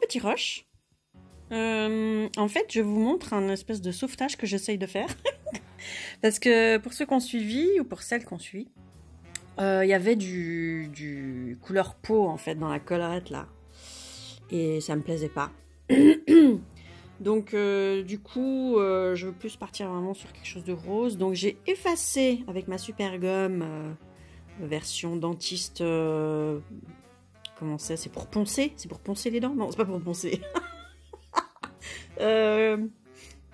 petit rush. En fait, je vous montre un espèce de sauvetage que j'essaye de faire. Parce que pour ceux qui ont suivi, ou pour celles qui ont suivi, il y avait du couleur peau, en fait, dans la collerette, là. Et ça me plaisait pas. Donc, du coup, je veux plus partir vraiment sur quelque chose de rose. Donc, j'ai effacé avec ma super gomme version dentiste. Comment c'est pour poncer? C'est pour poncer les dents? Non, c'est pas pour poncer.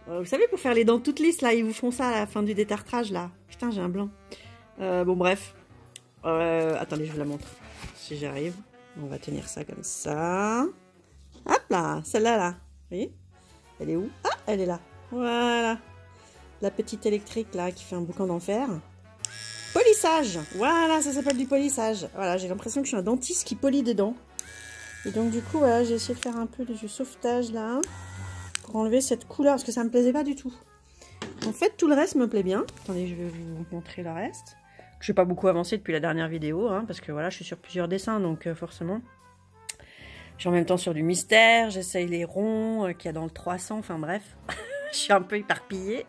Vous savez, pour faire les dents toutes lisses, là, ils vous font ça à la fin du détartrage, là. Putain, j'ai un blanc. Bon, bref. Attendez, je vous la montre. Si j'arrive. On va tenir ça comme ça. Hop là, celle-là, là. Vous voyez? Elle est où? Ah, elle est là. Voilà. La petite électrique, là, qui fait un boucan d'enfer. Polissage. Voilà, ça s'appelle du polissage. Voilà, j'ai l'impression que je suis un dentiste qui polit des dents. Et donc, du coup, voilà, j'ai essayé de faire un peu du sauvetage, là. Pour enlever cette couleur, parce que ça me plaisait pas du tout. En fait, tout le reste me plaît bien. Attendez, je vais vous montrer le reste. Je n'ai pas beaucoup avancé depuis la dernière vidéo, hein, parce que voilà, je suis sur plusieurs dessins, donc forcément. Je suis en même temps sur du mystère, j'essaye les ronds qu'il y a dans le 300, enfin bref. Je suis un peu éparpillée.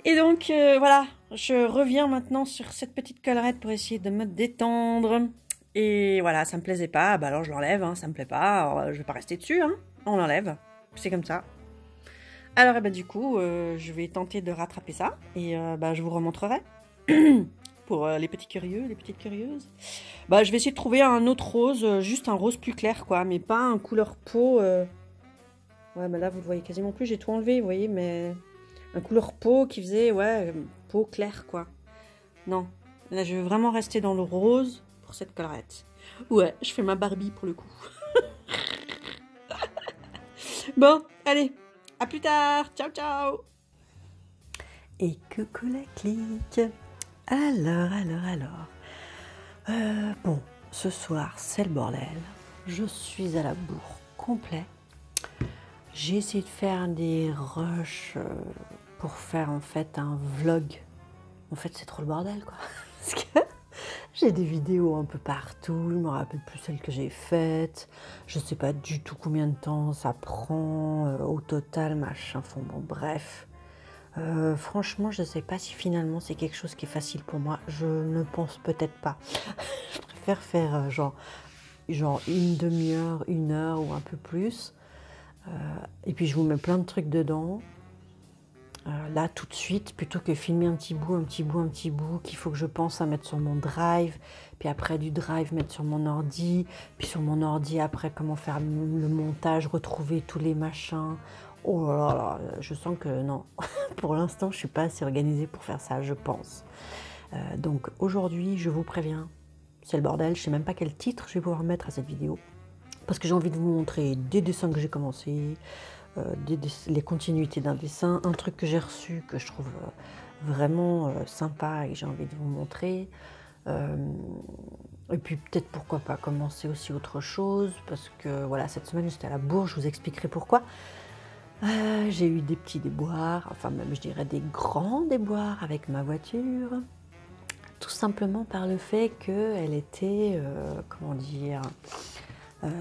Et donc, voilà, je reviens maintenant sur cette petite collerette pour essayer de me détendre. Et voilà, ça me plaisait pas, bah alors je l'enlève, hein, ça me plaît pas, alors, je vais pas rester dessus, hein, on l'enlève, c'est comme ça. Alors, bah, du coup, je vais tenter de rattraper ça, et bah, je vous remontrerai. Pour les petits curieux, les petites curieuses. Bah, je vais essayer de trouver un autre rose, juste un rose plus clair, quoi, mais pas un couleur peau. Ouais, mais là, vous le voyez quasiment plus, j'ai tout enlevé, vous voyez, mais un couleur peau qui faisait, ouais, peau claire, quoi. Non, là, je veux vraiment rester dans le rose pour cette collerette. Ouais, je fais ma Barbie pour le coup. Bon, allez, à plus tard, ciao, ciao. Et coucou la clique. Alors. Bon, ce soir, c'est le bordel. Je suis à la bourre complet. J'ai essayé de faire des rushs pour faire en fait un vlog. En fait, c'est trop le bordel, quoi. Parce que j'ai des vidéos un peu partout. Je me rappelle plus celles que j'ai faites. Je sais pas du tout combien de temps ça prend au total, machin. Enfin, bon, bref. Franchement, je ne sais pas si finalement c'est quelque chose qui est facile pour moi. Je ne pense peut-être pas. Je préfère faire genre une demi-heure, 1 heure ou un peu plus. Et puis je vous mets plein de trucs dedans. Là, tout de suite, plutôt que filmer un petit bout qu'il faut que je pense à mettre sur mon drive. Puis après du drive, mettre sur mon ordi. Puis sur mon ordi, après, comment faire le montage, retrouver tous les machins. Oh là là, je sens que non, pour l'instant, je ne suis pas assez organisée pour faire ça, je pense. Donc aujourd'hui, je vous préviens, c'est le bordel, je ne sais même pas quel titre je vais pouvoir mettre à cette vidéo. Parce que j'ai envie de vous montrer des dessins que j'ai commencé, les continuités d'un dessin, un truc que j'ai reçu que je trouve vraiment sympa et que j'ai envie de vous montrer. Et puis peut-être pourquoi pas commencer aussi autre chose, parce que voilà, cette semaine j'étais à la bourse, je vous expliquerai pourquoi. J'ai eu des petits déboires, enfin même je dirais des grands déboires avec ma voiture, tout simplement par le fait qu'elle était, comment dire,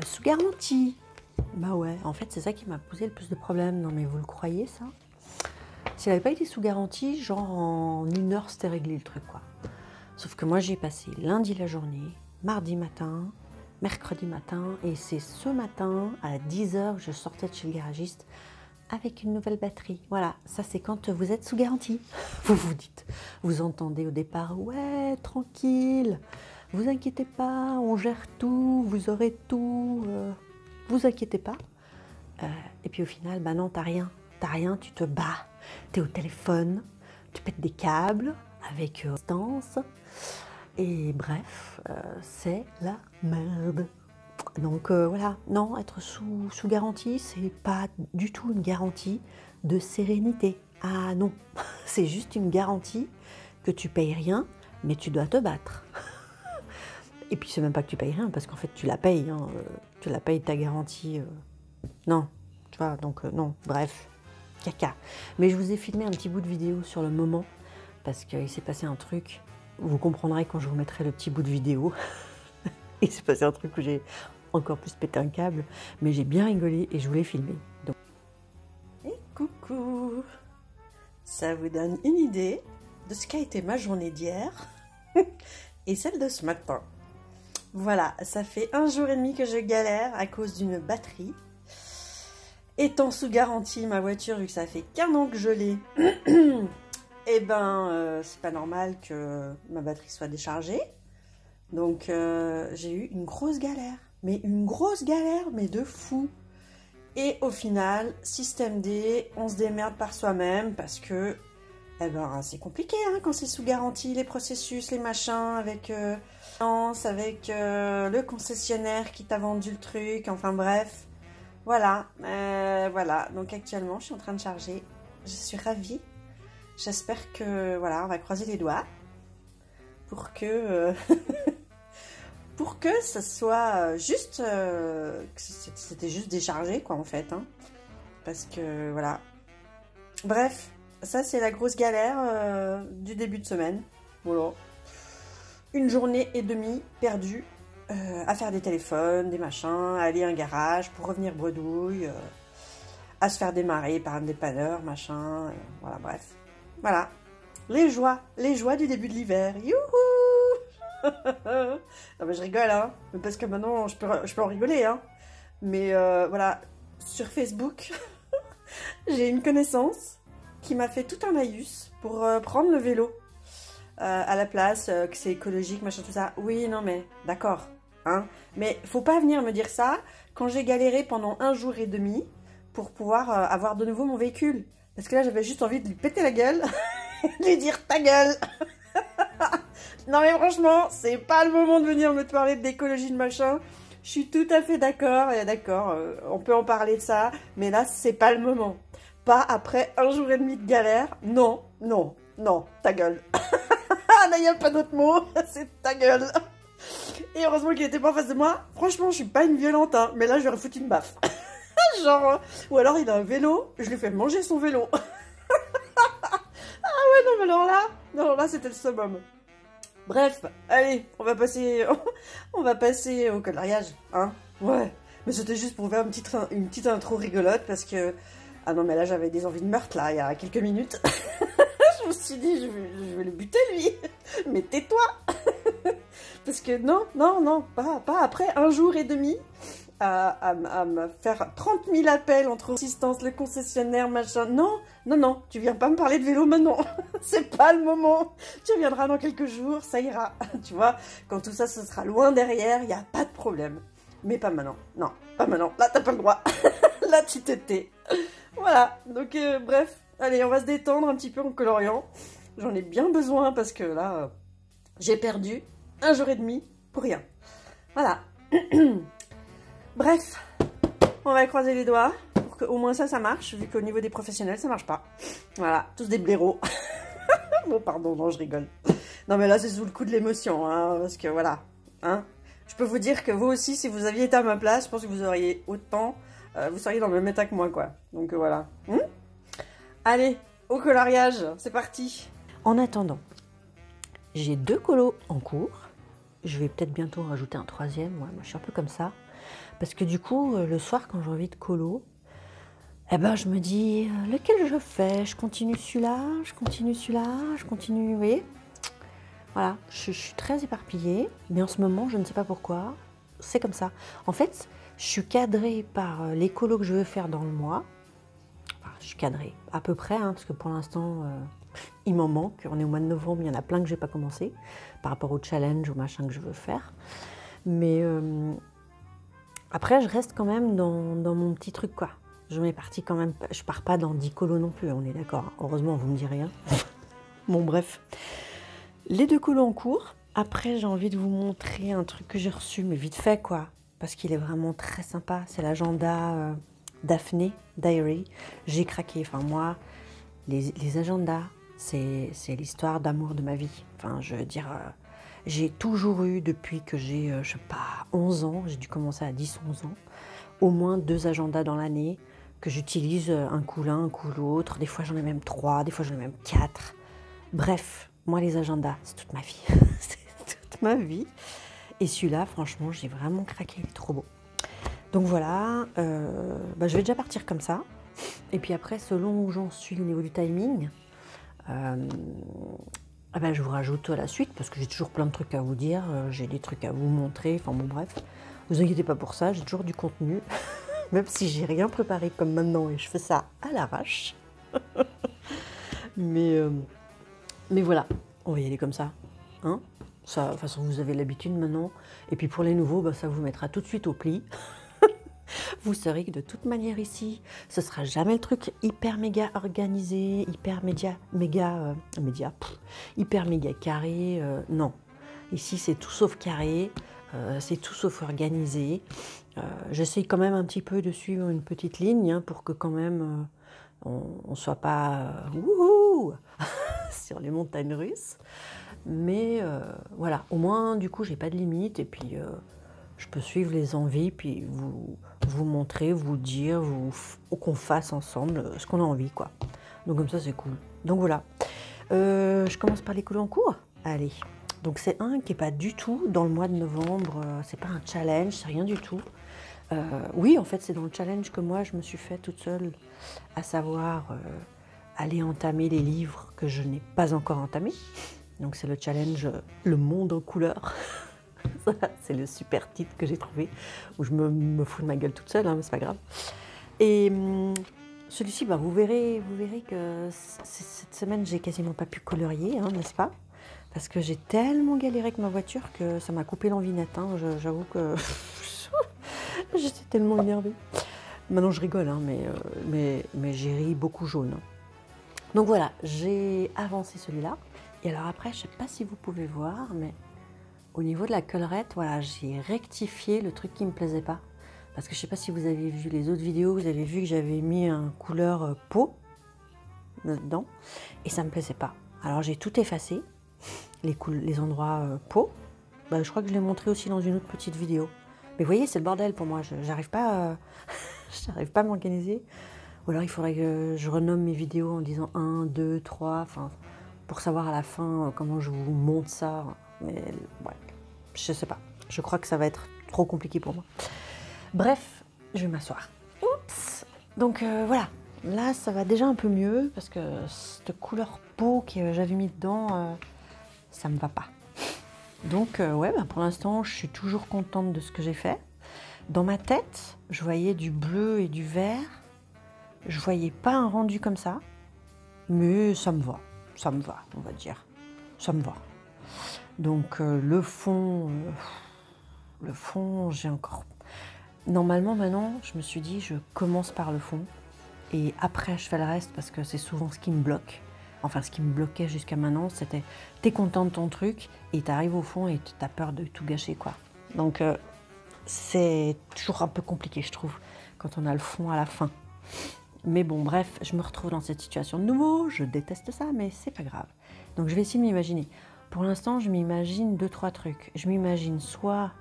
sous garantie. Bah ouais, en fait c'est ça qui m'a posé le plus de problèmes. Non mais vous le croyez ça? Si elle n'avait pas été sous garantie, genre en 1 heure c'était réglé le truc, quoi. Sauf que moi j'ai passé lundi la journée, mardi matin, mercredi matin, et c'est ce matin à 10 h que je sortais de chez le garagiste avec une nouvelle batterie. Voilà, ça c'est quand vous êtes sous garantie. Vous vous dites, vous entendez au départ, ouais, tranquille, vous inquiétez pas, on gère tout, vous aurez tout, vous inquiétez pas. Et puis au final, bah non, t'as rien, tu te bats, t'es au téléphone, tu pètes des câbles avec distance, et bref, c'est la merde. Donc voilà, non, être sous garantie, c'est pas du tout une garantie de sérénité. Ah non, c'est juste une garantie que tu payes rien, mais tu dois te battre. Et puis c'est même pas que tu payes rien, parce qu'en fait tu la payes, hein, tu la payes ta garantie. Non, tu vois, donc non, bref, caca. Mais je vous ai filmé un petit bout de vidéo sur le moment, parce qu'il s'est passé un truc, vous comprendrez quand je vous mettrai le petit bout de vidéo. Il s'est passé un truc où j'ai encore plus pété un câble, mais j'ai bien rigolé et je voulais filmer. Donc... Et coucou! Ça vous donne une idée de ce qu'a été ma journée d'hier et celle de ce matin. Voilà, ça fait 1 jour et demi que je galère à cause d'une batterie. Étant sous garantie ma voiture, vu que ça fait qu'1 an que je l'ai, et ben c'est pas normal que ma batterie soit déchargée. Donc j'ai eu une grosse galère, mais de fou. Et au final, système D, on se démerde par soi-même parce que eh ben, c'est compliqué hein, quand c'est sous garantie, les processus, les machins, avec le concessionnaire qui t'a vendu le truc, enfin bref. Voilà, voilà. Donc actuellement, je suis en train de charger. Je suis ravie. J'espère que, voilà, on va croiser les doigts pour que... pour que ça soit juste... c'était juste déchargé, quoi, en fait. Hein. Parce que, voilà. Bref, ça, c'est la grosse galère du début de semaine. Voilà. 1 journée et demie perdue à faire des téléphones, des machins, à aller à un garage pour revenir bredouille, à se faire démarrer par un dépanneur, machin. Voilà, bref. Voilà. Les joies du début de l'hiver. Youhou! Non mais je rigole, hein, parce que maintenant je peux en rigoler, hein. Mais voilà, sur Facebook, j'ai une connaissance qui m'a fait tout un laïus pour prendre le vélo à la place, que c'est écologique, machin, tout ça. Oui, non mais, d'accord, hein. Mais faut pas venir me dire ça quand j'ai galéré pendant 1 jour et demi pour pouvoir avoir de nouveau mon véhicule. Parce que là, j'avais juste envie de lui péter la gueule, de lui dire ta gueule. Non mais franchement, c'est pas le moment de venir me parler d'écologie de machin. Je suis tout à fait d'accord, on peut en parler de ça, mais là, c'est pas le moment. Pas après 1 jour et demi de galère. Non, non, non, ta gueule. Là, il n'y a pas d'autre mot, c'est ta gueule. Et heureusement qu'il était pas en face de moi. Franchement, je suis pas une violente, hein, mais là, je lui aurais foutu une baffe. Genre, ou alors il a un vélo, je lui fais manger son vélo. Ah ouais, non, mais alors là, c'était le summum. Bref, allez, on va passer au coloriage, hein. Ouais, mais c'était juste pour faire une petite intro rigolote parce que... Ah non, mais là, j'avais des envies de meurtre, là, il y a quelques minutes. Je me suis dit, je vais le buter, lui. Mais tais-toi. Parce que non, pas après 1 jour et demi à me faire 30 000 appels entre assistance, le concessionnaire, machin. Non, tu viens pas me parler de vélo maintenant. C'est pas le moment. Tu reviendras dans quelques jours, ça ira. Tu vois, quand tout ça, ce sera loin derrière, il n'y a pas de problème. Mais pas maintenant. Non, pas maintenant. Là, t'as pas le droit. Là, tu te tais. Voilà, donc bref. Allez, on va se détendre un petit peu en coloriant. J'en ai bien besoin parce que là, j'ai perdu 1 jour et demi pour rien. Voilà. Bref, on va croiser les doigts pour qu'au moins ça marche, vu qu'au niveau des professionnels, ça marche pas. Voilà, tous des blaireaux. Bon, pardon, non, je rigole. Non, mais là, c'est sous le coup de l'émotion, hein, parce que voilà. Hein, je peux vous dire que vous aussi, si vous aviez été à ma place, je pense que vous auriez autant... vous seriez dans le même état que moi, quoi. Donc voilà. Allez, au coloriage, c'est parti. En attendant, j'ai 2 colos en cours. Je vais peut-être bientôt rajouter un 3e. Ouais, moi, je suis un peu comme ça. Parce que du coup, le soir, quand j'ai envie de colo, eh ben, je me dis, lequel je fais? Je continue celui-là, je continue celui-là, je continue, vous voyez? Voilà, je suis très éparpillée. Mais en ce moment, je ne sais pas pourquoi. C'est comme ça. En fait, je suis cadrée par les colos que je veux faire dans le mois. Enfin, je suis cadrée à peu près, hein, parce que pour l'instant, il m'en manque. On est au mois de novembre, il y en a plein que je n'ai pas commencé par rapport au challenge, au machin que je veux faire. Mais après, je reste quand même dans mon petit truc, quoi. Je m'éparpille quand même. Je pars pas dans 10 colos non plus, on est d'accord. Heureusement, vous me direz rien. Bon, bref. Les 2 colos en cours. Après, j'ai envie de vous montrer un truc que j'ai reçu, mais vite fait, quoi. Parce qu'il est vraiment très sympa. C'est l'agenda Daphné Diary. J'ai craqué. Enfin, moi, les agendas, c'est l'histoire d'amour de ma vie. Enfin, je veux dire, j'ai toujours eu, depuis que j'ai, je sais pas, 11 ans, j'ai dû commencer à 10-11 ans, au moins 2 agendas dans l'année que j'utilise un coup l'un, un coup l'autre. Des fois, j'en ai même 3, des fois, j'en ai même 4. Bref, moi, les agendas, c'est toute ma vie. C'est toute ma vie. Et celui-là, franchement, j'ai vraiment craqué. Il est trop beau. Donc voilà, je vais déjà partir comme ça. Et puis après, selon où j'en suis au niveau du timing, je vous rajoute la suite parce que j'ai toujours plein de trucs à vous dire, j'ai des trucs à vous montrer, enfin bon bref. Vous inquiétez pas pour ça, j'ai toujours du contenu, même si j'ai rien préparé comme maintenant et je fais ça à l'arrache. mais voilà, on va y aller comme ça, hein. Ça, de toute façon, vous avez l'habitude maintenant. Et puis pour les nouveaux, ça vous mettra tout de suite au pli. Vous saurez que de toute manière ici, ce sera jamais le truc hyper méga organisé, hyper méga carré. Non, ici c'est tout sauf carré, c'est tout sauf organisé. J'essaye quand même un petit peu de suivre une petite ligne hein, pour que quand même on soit pas wouhou sur les montagnes russes. Mais voilà, au moins du coup j'ai pas de limite et puis je peux suivre les envies puis vous montrer, vous dire, qu'on fasse ensemble ce qu'on a envie quoi. Donc comme ça c'est cool. Donc voilà, je commence par les couleurs en cours. Allez, donc c'est un qui est pas du tout dans le mois de novembre, c'est pas un challenge, c'est rien du tout. Oui en fait c'est dans le challenge que moi je me suis fait toute seule, à savoir aller entamer les livres que je n'ai pas encore entamés. Donc c'est le challenge Le Monde en couleurs. C'est le super titre que j'ai trouvé, où je me fous de ma gueule toute seule, hein, mais c'est pas grave. Et celui-ci, vous verrez que cette semaine, j'ai quasiment pas pu colorier, hein, n'est-ce pas? Parce que j'ai tellement galéré avec ma voiture que ça m'a coupé l'envie nette. Hein, j'avoue que j'étais tellement énervée. Maintenant, je rigole, hein, mais j'ai ri beaucoup jaune. Donc voilà, j'ai avancé celui-là. Et alors après, je ne sais pas si vous pouvez voir, mais au niveau de la collerette, voilà, j'ai rectifié le truc qui ne me plaisait pas. Parce que je ne sais pas si vous avez vu les autres vidéos, vous avez vu que j'avais mis un couleur peau dedans. Et ça ne me plaisait pas. Alors j'ai tout effacé, les endroits peau. Je crois que je l'ai montré aussi dans une autre petite vidéo. Mais vous voyez, c'est le bordel pour moi. J'arrive pas, j'arrive pas à m'organiser. Ou alors il faudrait que je renomme mes vidéos en disant 1, 2, 3, enfin... pour savoir à la fin comment je vous montre ça. Mais ouais, je sais pas. Je crois que ça va être trop compliqué pour moi. Bref, je vais m'asseoir. Oups. Donc voilà, là ça va déjà un peu mieux parce que cette couleur peau que j'avais mis dedans, ça me va pas. Donc pour l'instant, je suis toujours contente de ce que j'ai fait. Dans ma tête, je voyais du bleu et du vert. Je voyais pas un rendu comme ça, mais ça me va. Ça me va, on va dire. Ça me va. Donc le fond, j'ai encore... Normalement, maintenant, je me suis dit, je commence par le fond. Et après, je fais le reste parce que c'est souvent ce qui me bloque. Enfin, ce qui me bloquait jusqu'à maintenant, c'était... T'es content de ton truc et t'arrives au fond et t'as peur de tout gâcher, quoi. Donc, c'est toujours un peu compliqué, je trouve, quand on a le fond à la fin. Mais bon, bref, je me retrouve dans cette situation de nouveau. Je déteste ça, mais c'est pas grave. Donc, je vais essayer de m'imaginer. Pour l'instant, je m'imagine 2-3 trucs. Je m'imagine soit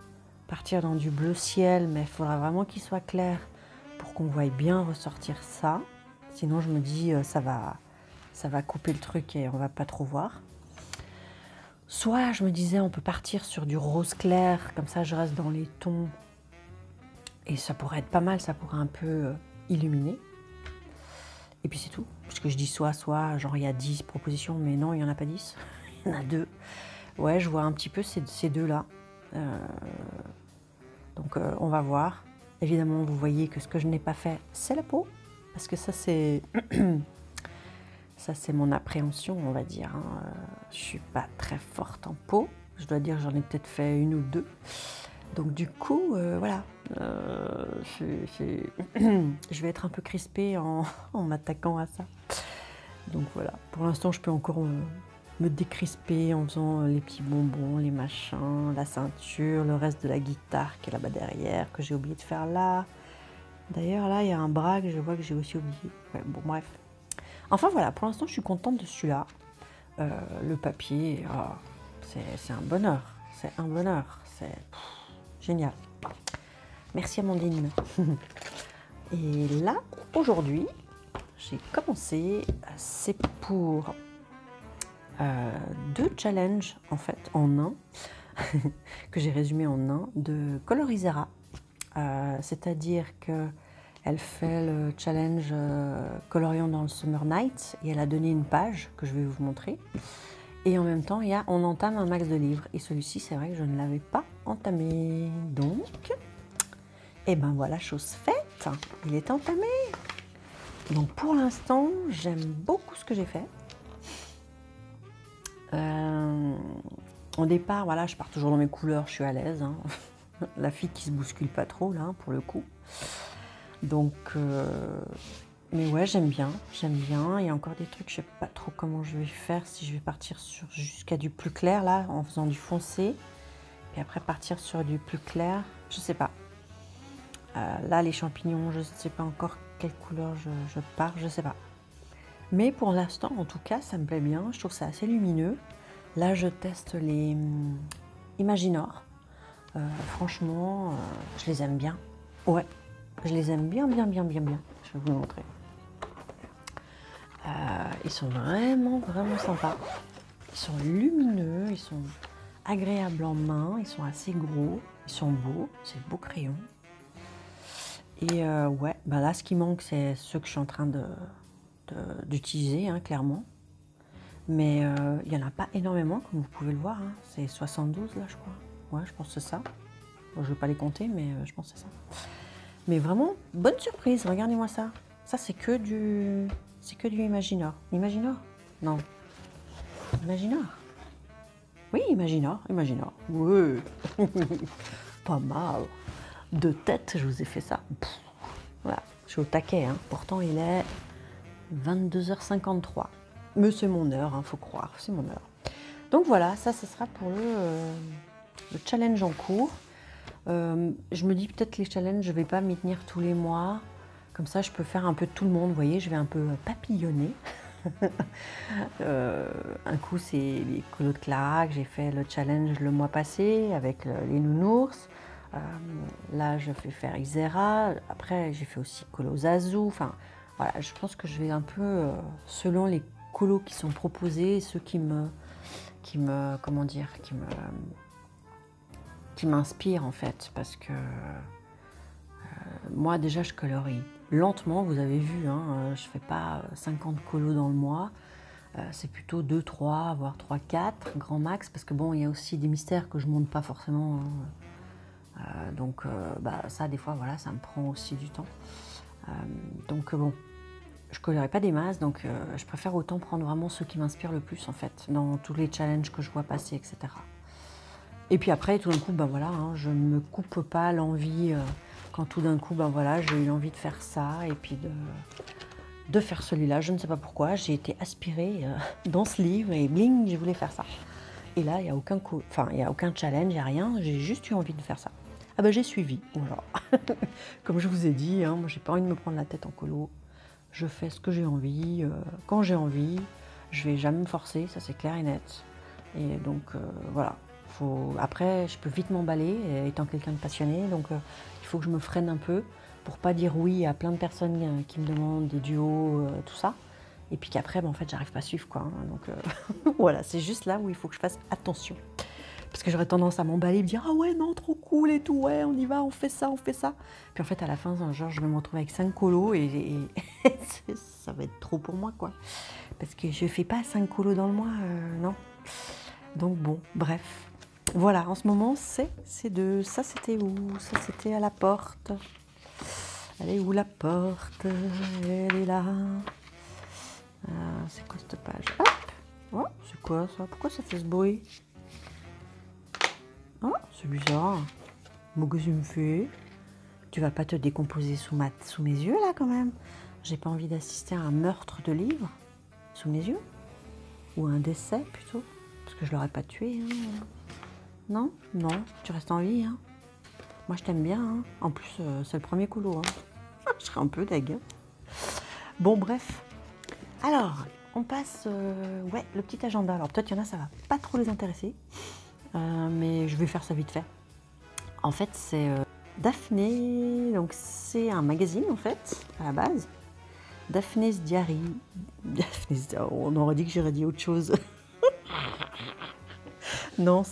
partir dans du bleu ciel, mais il faudra vraiment qu'il soit clair pour qu'on voie bien ressortir ça. Sinon, je me dis, ça va couper le truc et on va pas trop voir. Soit, je me disais, on peut partir sur du rose clair. Comme ça, je reste dans les tons. Et ça pourrait être pas mal, ça pourrait un peu illuminer. Et puis c'est tout, parce que je dis soit, genre il y a 10 propositions, mais non, il n'y en a pas 10, il y en a 2. Ouais, je vois un petit peu ces deux-là. Donc on va voir. Évidemment, vous voyez que ce que je n'ai pas fait, c'est la peau, parce que ça c'est ça c'est mon appréhension, on va dire. Hein. Je suis pas très forte en peau, je dois dire j'en ai peut-être fait 1 ou 2. Donc du coup, voilà, je vais être un peu crispée en m'attaquant à ça. Donc voilà, pour l'instant, je peux encore me décrisper en faisant les petits bonbons, les machins, la ceinture, le reste de la guitare qui est là-bas derrière, que j'ai oublié de faire là. D'ailleurs, là, il y a un bras que je vois que j'ai aussi oublié. Ouais, bon, bref. Enfin voilà, pour l'instant, je suis contente de celui-là. Le papier, c'est un bonheur. C'est un bonheur. C'est... génial. Merci Amandine. Et là, aujourd'hui, j'ai commencé, c'est pour 2 challenges en fait, en un, que j'ai résumé en un, de Colorisera. C'est-à-dire qu'elle fait le challenge coloriant dans le Summer Night et elle a donné une page que je vais vous montrer. Et en même temps, il y a on entame un max de livres. Et celui-ci, c'est vrai que je ne l'avais pas entamé. Donc, et ben voilà, chose faite. Il est entamé. Donc pour l'instant, j'aime beaucoup ce que j'ai fait. Au départ, voilà, je pars toujours dans mes couleurs, je suis à l'aise. Hein. La fille qui se bouscule pas trop, là, pour le coup. Donc, mais ouais, j'aime bien. Il y a encore des trucs, je sais pas trop comment je vais faire, si je vais partir jusqu'à du plus clair, là, en faisant du foncé. Et après partir sur du plus clair, je sais pas. Là, les champignons, je ne sais pas encore quelle couleur je pars, je sais pas. Mais pour l'instant, en tout cas, ça me plaît bien. Je trouve ça assez lumineux. Là, je teste les Imaginor. Franchement, je les aime bien. Ouais, je les aime bien. Je vais vous le montrer. Ils sont vraiment sympas. Ils sont lumineux, ils sont agréables en main, ils sont assez gros, ils sont beaux, c'est de beaux crayons. Et ouais, bah là, ce qui manque, c'est ceux que je suis en train d'utiliser, hein, clairement. Mais il n'y en a pas énormément, comme vous pouvez le voir. Hein. C'est 72, là, je crois. Ouais, je pense que c'est ça. Bon, je ne vais pas les compter, mais je pense que c'est ça. Mais vraiment, bonne surprise. Regardez-moi ça. Ça, c'est que du Imaginor. Imaginor? Non. Imaginor? Oui, Imaginor. Ouais. Pas mal. De tête, je vous ai fait ça. Pff, voilà, je suis au taquet. Hein. Pourtant, il est 22h53. Mais c'est mon heure, hein, faut croire, c'est mon heure. Donc voilà, ça, ce sera pour le challenge en cours. Je me dis peut-être les challenges, je ne vais pas m'y tenir tous les mois. Comme ça, je peux faire un peu de tout le monde. Vous voyez, je vais un peu papillonner. Un coup, c'est les colos de Clara que j'ai fait le challenge le mois passé avec les nounours. Là, je vais faire Xera. Après, j'ai fait aussi colo Zazu. Enfin, voilà, je pense que je vais un peu selon les colos qui sont proposés, ceux qui m'inspirent en fait, parce que moi déjà je colorie lentement, vous avez vu, hein, je fais pas 50 colos dans le mois, c'est plutôt 2, 3, voire 3, 4 grand max, parce que bon, il y a aussi des mystères que je monte pas forcément, hein, donc bah, ça des fois voilà, ça me prend aussi du temps, donc bon, je ne colorerai pas des masses, donc je préfère autant prendre vraiment ceux qui m'inspirent le plus en fait, dans tous les challenges que je vois passer, etc. Et puis après, tout d'un coup, ben voilà, hein, je ne me coupe pas l'envie, quand tout d'un coup, ben voilà, j'ai eu envie de faire ça, et puis de faire celui-là, je ne sais pas pourquoi, j'ai été aspirée dans ce livre, et bling, je voulais faire ça. Et là, il n'y a aucun challenge, il n'y a rien, j'ai juste eu envie de faire ça. Ah ben j'ai suivi, voilà. Comme je vous ai dit, hein, moi j'ai pas envie de me prendre la tête en colo. Je fais ce que j'ai envie, quand j'ai envie. Je vais jamais me forcer, ça c'est clair et net. Et donc voilà. Après, je peux vite m'emballer, étant quelqu'un de passionné. Donc il faut que je me freine un peu pour pas dire oui à plein de personnes qui me demandent des duos, tout ça. Et puis qu'après, ben, en fait, j'arrive pas à suivre, quoi. Hein. Donc voilà, c'est juste là où il faut que je fasse attention. Parce que j'aurais tendance à m'emballer et me dire « Ah ouais, non, trop cool et tout, ouais, on y va, on fait ça. » Puis en fait, à la fin, genre, je vais me retrouver avec 5 colos et ça va être trop pour moi, quoi. Parce que je fais pas 5 colos dans le mois, non. Donc bon, bref. Voilà, en ce moment, ça, c'était où? Ça, c'était à la porte. Elle est où, la porte? Elle est là. C'est quoi cette page? Hop! Oh, c'est quoi ça? Pourquoi ça fait ce bruit? Oh, c'est bizarre. Bon, qu'est-ce que tu me fais? Tu vas pas te décomposer sous mes yeux, là, quand même? J'ai pas envie d'assister à un meurtre de livre sous mes yeux? Ou un décès, plutôt? Parce que je l'aurais pas tué, hein. Non? Non, tu restes en vie, hein. Moi, je t'aime bien, hein. En plus, c'est le premier colo, hein. Je serais un peu deg. Bon, bref. Alors, on passe... ouais, le petit agenda. Alors, peut-être qu'il y en a, ça va pas trop les intéresser. Mais je vais faire ça vite fait. En fait, c'est Daphné, donc c'est un magazine en fait, à la base. Daphné's Diary. On aurait dit que j'aurais dit autre chose. Non,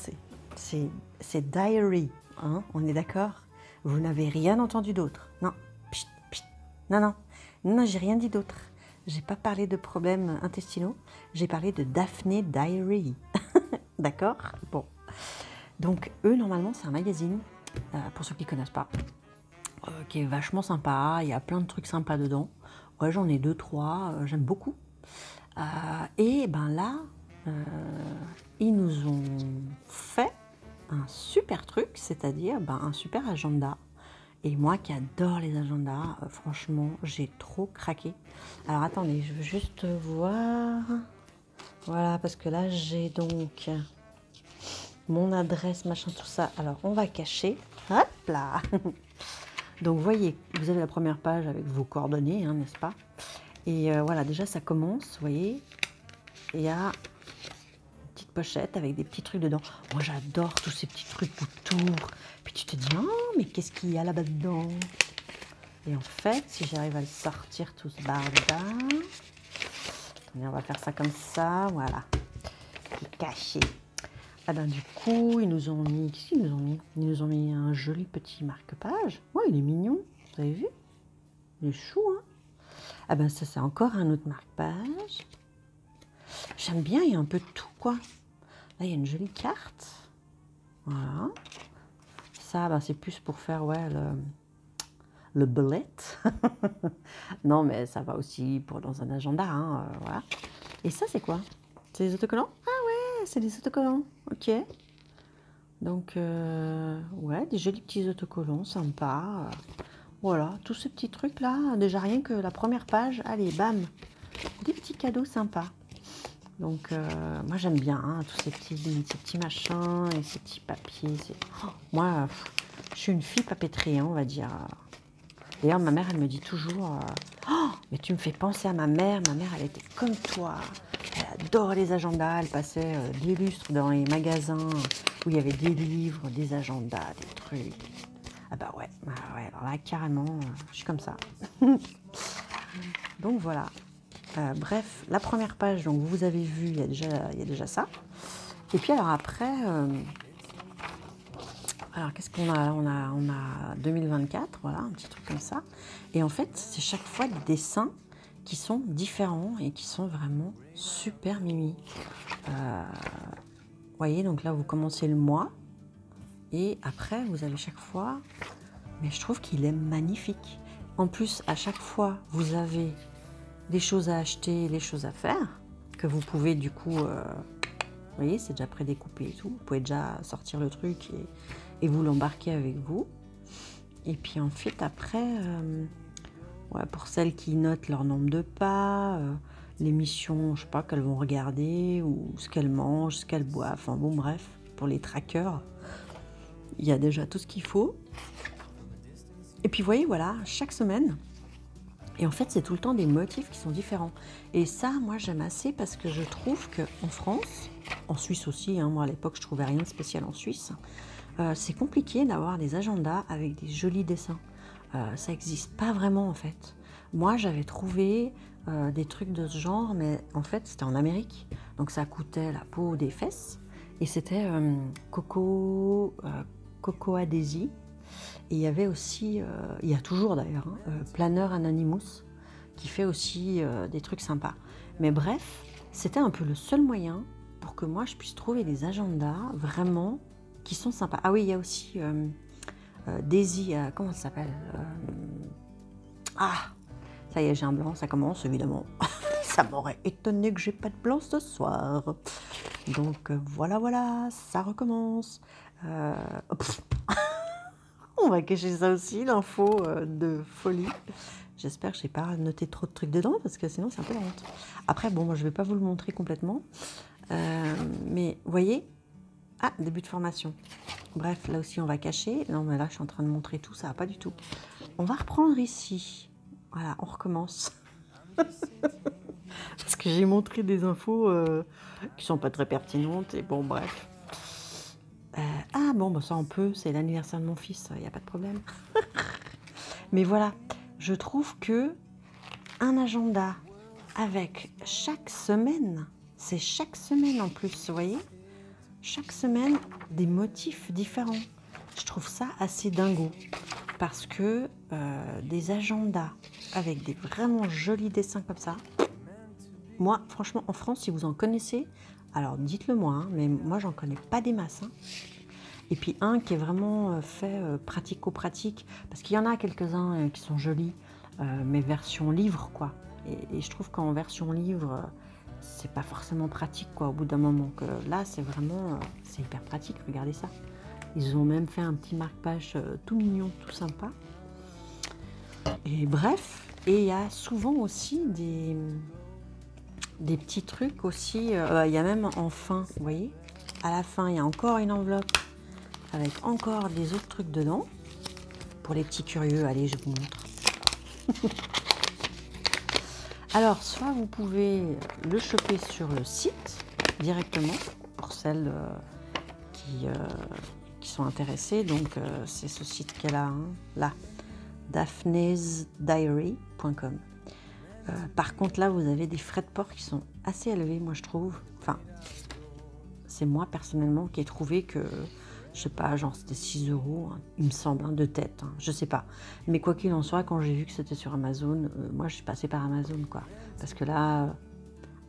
c'est Diary, hein, on est d'accord. Vous n'avez rien entendu d'autre. Non, pchit, pchit. Non, non, non, j'ai rien dit d'autre. J'ai pas parlé de problèmes intestinaux, j'ai parlé de Daphne Diary. D'accord? Bon. Donc, eux, normalement, c'est un magazine, pour ceux qui ne connaissent pas, qui est vachement sympa. Il y a plein de trucs sympas dedans. Ouais, j'en ai 2, 3, j'aime beaucoup. Et ben là, ils nous ont fait un super truc, c'est-à-dire un super agenda. Et moi qui adore les agendas, franchement, j'ai trop craqué. Alors attendez, je veux juste voir. Voilà, parce que là, j'ai donc mon adresse, machin, tout ça. Alors, on va cacher. Hop là. Donc, vous voyez, vous avez la première page avec vos coordonnées, hein, n'est-ce pas? Et voilà, déjà, ça commence, vous voyez. Il y a une petite pochette avec des petits trucs dedans. Moi, j'adore tous ces petits trucs autour. Puis tu te dis, oh, mais qu'est-ce qu'il y a là-bas dedans? Et en fait, si j'arrive à le sortir tout ce barda, attendez, on va faire ça comme ça, voilà. C'est caché. Ah ben du coup, ils nous ont mis, qu'est-ce qu'ils nous ont mis? Ils nous ont mis un joli petit marque-page. Ouais, il est mignon, vous avez vu? Il est chou, hein? Ah ben ça, c'est encore un autre marque-page. J'aime bien, il y a un peu de tout, quoi. Là, il y a une jolie carte. Voilà. Ça, ben, c'est plus pour faire, ouais, le bullet. Non, mais ça va aussi pour dans un agenda, hein, voilà. Et ça, c'est quoi? C'est des autocollants? Ah ouais, c'est des autocollants. Ok. Donc, ouais, des jolis petits autocollants, sympas. Voilà, tous ces petits trucs-là, déjà rien que la première page, allez, bam, des petits cadeaux sympas. Donc, moi, j'aime bien hein, tous ces petits machins et ces petits papiers. Oh, moi, je suis une fille papeterie, hein, on va dire. D'ailleurs, ma mère, elle me dit toujours oh, mais tu me fais penser à ma mère. Ma mère, elle était comme toi. Elle adore les agendas. Elle passait des lustres dans les magasins où il y avait des livres, des agendas, des trucs. Ah bah ouais, alors là, carrément, je suis comme ça. Donc voilà. Bref, la première page, donc vous avez vu, il y a déjà ça. Et puis alors après, alors qu'est-ce qu'on a? On a 2024, voilà, un petit truc comme ça. Et en fait, c'est chaque fois des dessins qui sont différents et qui sont vraiment super mimi. Vous voyez, donc là, vous commencez le mois. Et après, vous avez chaque fois... Mais je trouve qu'il est magnifique. En plus, à chaque fois, vous avez des choses à acheter, des choses à faire, que vous pouvez du coup... vous voyez, c'est déjà prédécoupé et tout. Vous pouvez déjà sortir le truc et vous l'embarquer avec vous. Et puis ensuite, après, ouais, pour celles qui notent leur nombre de pas, l'émission, je sais pas, qu'elles vont regarder, ou ce qu'elles mangent, ce qu'elles boivent, enfin bon, bref, pour les trackers, il y a déjà tout ce qu'il faut. Et puis, vous voyez, voilà, chaque semaine, et en fait, c'est tout le temps des motifs qui sont différents. Et ça, moi, j'aime assez parce que je trouve qu'en France, en Suisse aussi, hein, moi, à l'époque, je trouvais rien de spécial en Suisse, c'est compliqué d'avoir des agendas avec des jolis dessins. Ça n'existe pas vraiment, en fait. Moi, j'avais trouvé des trucs de ce genre, mais en fait, c'était en Amérique. Donc, ça coûtait la peau des fesses. Et c'était Coco Daisy. Et il y avait aussi, il y a toujours d'ailleurs, Planner Anonymous, qui fait aussi des trucs sympas. Mais bref, c'était un peu le seul moyen pour que moi je puisse trouver des agendas vraiment qui sont sympas. Ah oui, il y a aussi Daisy, comment ça s'appelle Ah, ça y est, j'ai un blanc, ça commence évidemment. Ça m'aurait étonné que j'ai pas de blanc ce soir. Donc voilà, ça recommence. On va cacher ça aussi, l'info de folie. J'espère que je n'ai pas noté trop de trucs dedans, parce que sinon c'est un peu la honte. Après, bon, moi je ne vais pas vous le montrer complètement. Mais vous voyez, ah, début de formation. Bref, là aussi on va cacher. Non, mais là je suis en train de montrer tout, ça va pas du tout. On va reprendre ici. Voilà, on recommence. Parce que j'ai montré des infos qui sont pas très pertinentes. Et bon, bref. Ah bon, bah ça on peut, c'est l'anniversaire de mon fils, il n'y a pas de problème. Mais voilà, je trouve que un agenda avec chaque semaine, c'est chaque semaine en plus, vous voyez, chaque semaine des motifs différents. Je trouve ça assez dingo. parce que des agendas avec des vraiment jolis dessins comme ça, moi, franchement, en France, si vous en connaissez, alors dites-le moi, hein, mais moi, j'en connais pas des masses. Hein. Et puis un qui est vraiment fait pratico-pratique, parce qu'il y en a quelques-uns qui sont jolis, mais version livre, quoi. Et je trouve qu'en version livre, c'est pas forcément pratique, quoi, au bout d'un moment. Que là, c'est vraiment, c'est hyper pratique, regardez ça. Ils ont même fait un petit marque-page tout mignon, tout sympa. Et bref, et il y a souvent aussi des petits trucs aussi. Il y a même en fin, vous voyez, à la fin, il y a encore une enveloppe avec encore des autres trucs dedans. Pour les petits curieux, allez, je vous montre. Alors, soit vous pouvez le choper sur le site directement, pour celles qui sont intéressées. Donc, c'est ce site qu'elle a, hein, là, daphnesdiary.com. Par contre, là, vous avez des frais de port qui sont assez élevés, moi, je trouve. Enfin, c'est moi, personnellement, qui ai trouvé que, je sais pas, genre, c'était 6 €, hein, il me semble, hein, de tête, hein, je sais pas. Mais quoi qu'il en soit, quand j'ai vu que c'était sur Amazon, moi, je suis passée par Amazon, quoi. Parce que là,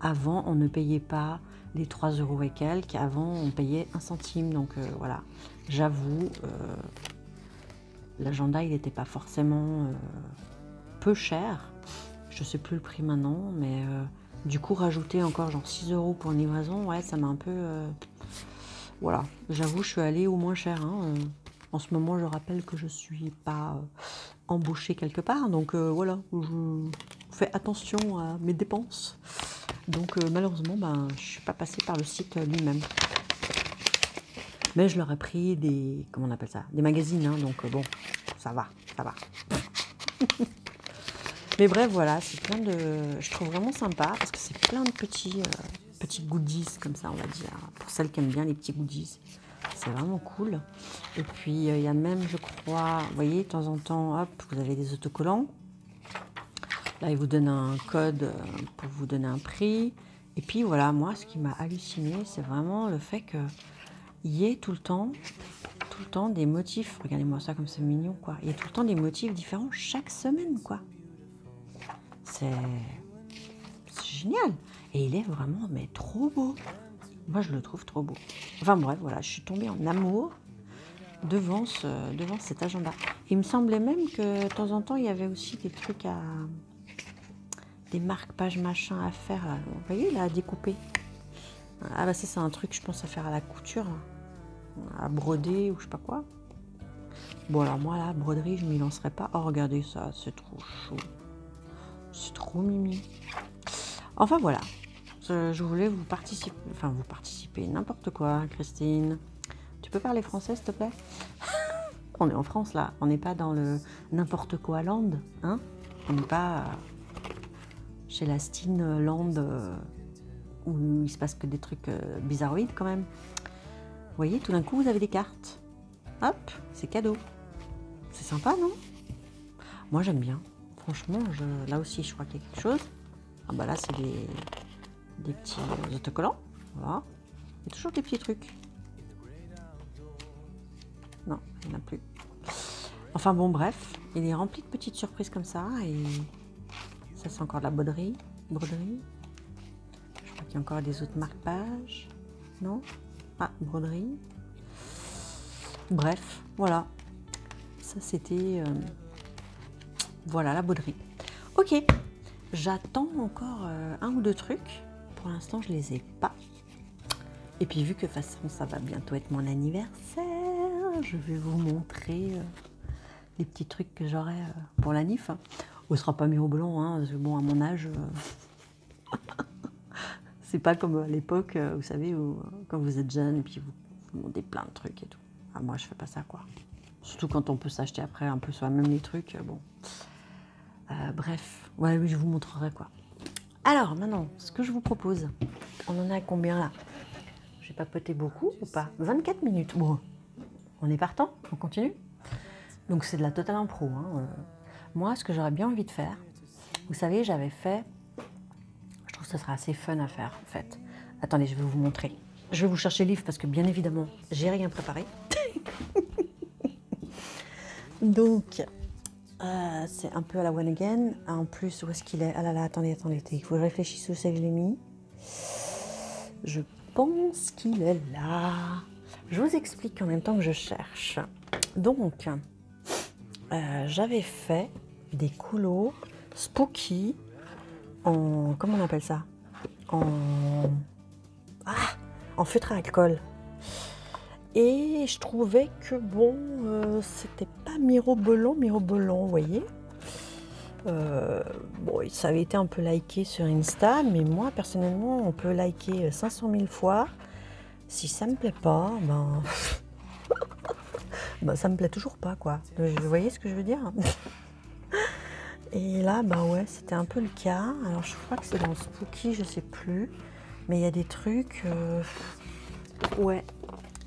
avant, on ne payait pas les 3 € et quelques. Avant, on payait 1 centime. Donc, voilà, j'avoue, l'agenda, il n'était pas forcément peu cher. Je sais plus le prix maintenant, mais du coup, rajouter encore genre 6 € pour une livraison, ouais, ça m'a un peu... voilà, j'avoue, je suis allée au moins cher. Hein. En ce moment, je rappelle que je ne suis pas embauchée quelque part. Donc voilà, je fais attention à mes dépenses. Donc malheureusement, ben, je ne suis pas passée par le site lui-même. Mais je leur ai pris des... Comment on appelle ça? Des magazines. Hein, donc bon, ça va, ça va. Mais bref, voilà, c'est plein de... Je trouve vraiment sympa parce que c'est plein de petits goodies comme ça, on va dire. Pour celles qui aiment bien les petits goodies. C'est vraiment cool. Et puis, il y a même, je crois, vous voyez, de temps en temps, hop, vous avez des autocollants. Là, ils vous donnent un code pour vous donner un prix. Et puis, voilà, moi, ce qui m'a halluciné, c'est vraiment le fait qu'il y ait tout le temps des motifs. Regardez-moi ça comme c'est mignon, quoi. Il y a tout le temps des motifs différents chaque semaine, quoi. C'est génial. Et il est vraiment, mais trop beau. Moi, je le trouve trop beau. Enfin bref, voilà, je suis tombée en amour devant cet agenda. Il me semblait même que de temps en temps, il y avait aussi des trucs des marque-pages machin à faire. Là. Vous voyez, là, à découper. Ah bah ça, c'est un truc, je pense, à faire à la couture, là. À broder ou je sais pas quoi. Bon, alors moi, la broderie, je m'y lancerai pas. Oh, regardez ça, c'est trop chaud. C'est trop mimi. Enfin, voilà. Je voulais vous participer, n'importe quoi, Christine. Tu peux parler français, s'il te plaît? On est en France, là. On n'est pas dans le n'importe quoi land, hein? On n'est pas chez la Steen Land où il se passe que des trucs bizarroïdes, quand même. Vous voyez, tout d'un coup, vous avez des cartes. Hop, c'est cadeau. C'est sympa, non? Moi, j'aime bien. Franchement, là aussi, je crois qu'il y a quelque chose. Ah bah là, c'est des petits autocollants. Voilà. Il y a toujours des petits trucs. Non, il n'y en a plus. Enfin bon, bref. Il est rempli de petites surprises comme ça. Et ça, c'est encore de la broderie. Je crois qu'il y a encore des autres marque-pages. Non? Ah, broderie. Bref, voilà. Ça, c'était... voilà, la broderie. Ok. J'attends encore un ou deux trucs. Pour l'instant, je les ai pas. Et puis, vu que de toute façon, ça va bientôt être mon anniversaire, je vais vous montrer les petits trucs que j'aurai pour la NIF. On ne sera pas mirobolant, hein, parce que bon, à mon âge, c'est pas comme à l'époque, vous savez, où, quand vous êtes jeune et puis vous demandez plein de trucs et tout. Ah, moi, je fais pas ça, quoi. Surtout quand on peut s'acheter après un peu soi-même les trucs, bon. Bref, ouais, oui, je vous montrerai, quoi. Alors, maintenant, ce que je vous propose, on en a à combien, là? J'ai papoté beaucoup ou pas? 24 minutes. Bon, on est partant? On continue? Donc, c'est de la totale impro. Hein. Moi, ce que j'aurais bien envie de faire, vous savez, j'avais fait... Je trouve que ce sera assez fun à faire, en fait. Attendez, je vais vous montrer. Je vais vous chercher le livre parce que, bien évidemment, j'ai rien préparé. Donc, c'est un peu à la one again. En plus, où est-ce qu'il est? Ah là là, attendez, il faut que je réfléchisse où c'est que je l'ai mis. Je pense qu'il est là. Je vous explique en même temps que je cherche. Donc, j'avais fait des coulos spooky en... Comment on appelle ça? En feutre à alcool. Et je trouvais que bon, c'était pas mirobolant, vous voyez. Bon, ça avait été un peu liké sur Insta, mais moi personnellement, on peut liker 500 000 fois. Si ça me plaît pas, ben ça me plaît toujours pas, quoi. Vous voyez ce que je veux dire? Et là, ouais, c'était un peu le cas. Alors je crois que c'est dans Spooky, je sais plus. Mais il y a des trucs... ouais.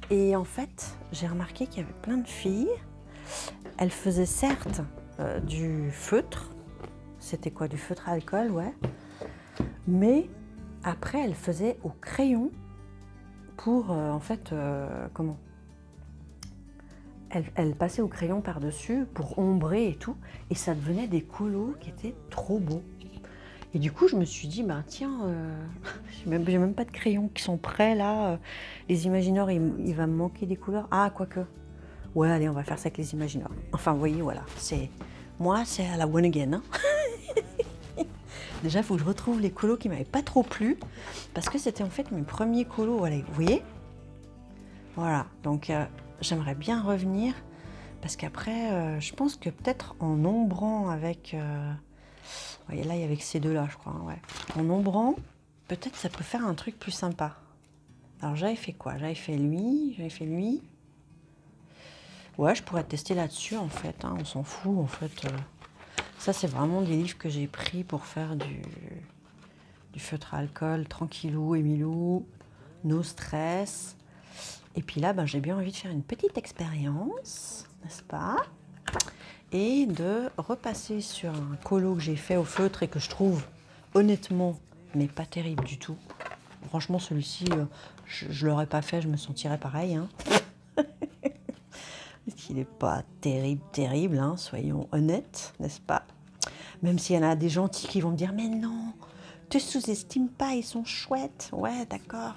Et en fait, j'ai remarqué qu'il y avait plein de filles. Elles faisaient certes du feutre. C'était quoi? Du feutre à alcool, ouais. Mais après, elles faisaient au crayon pour, en fait, comment? Elles passaient au crayon par-dessus pour ombrer et tout. Et ça devenait des colos qui étaient trop beaux. Et du coup, je me suis dit, tiens, j'ai même pas de crayons qui sont prêts là. Les Imaginors, il va me manquer des couleurs. Ah, quoique. Ouais, allez, on va faire ça avec les Imaginors. Enfin, vous voyez, voilà. Moi, c'est à la one again. Hein. Déjà, il faut que je retrouve les colos qui m'avaient pas trop plu. Parce que c'était en fait mes premiers colos. Voilà, vous voyez? Voilà. Donc, j'aimerais bien revenir. Parce qu'après, je pense que peut-être en ombrant avec... voyez, là, il y avait que ces deux-là, je crois. Ouais. En ombrant, peut-être ça peut faire un truc plus sympa. Alors, j'avais fait quoi? J'avais fait lui. Ouais, je pourrais tester là-dessus, en fait. Hein, on s'en fout, en fait. Ça, c'est vraiment des livres que j'ai pris pour faire du feutre à alcool, tranquillou, Emilou, no stress. Et puis là, j'ai bien envie de faire une petite expérience, n'est-ce pas? Et de repasser sur un colo que j'ai fait au feutre et que je trouve honnêtement, mais pas terrible du tout. Franchement, celui-ci, je ne l'aurais pas fait, je me sentirais pareil. Hein. Il n'est pas terrible, hein, soyons honnêtes, n'est-ce pas? Même s'il y en a des gentils qui vont me dire « Mais non, te sous-estime pas, ils sont chouettes. » Ouais, d'accord.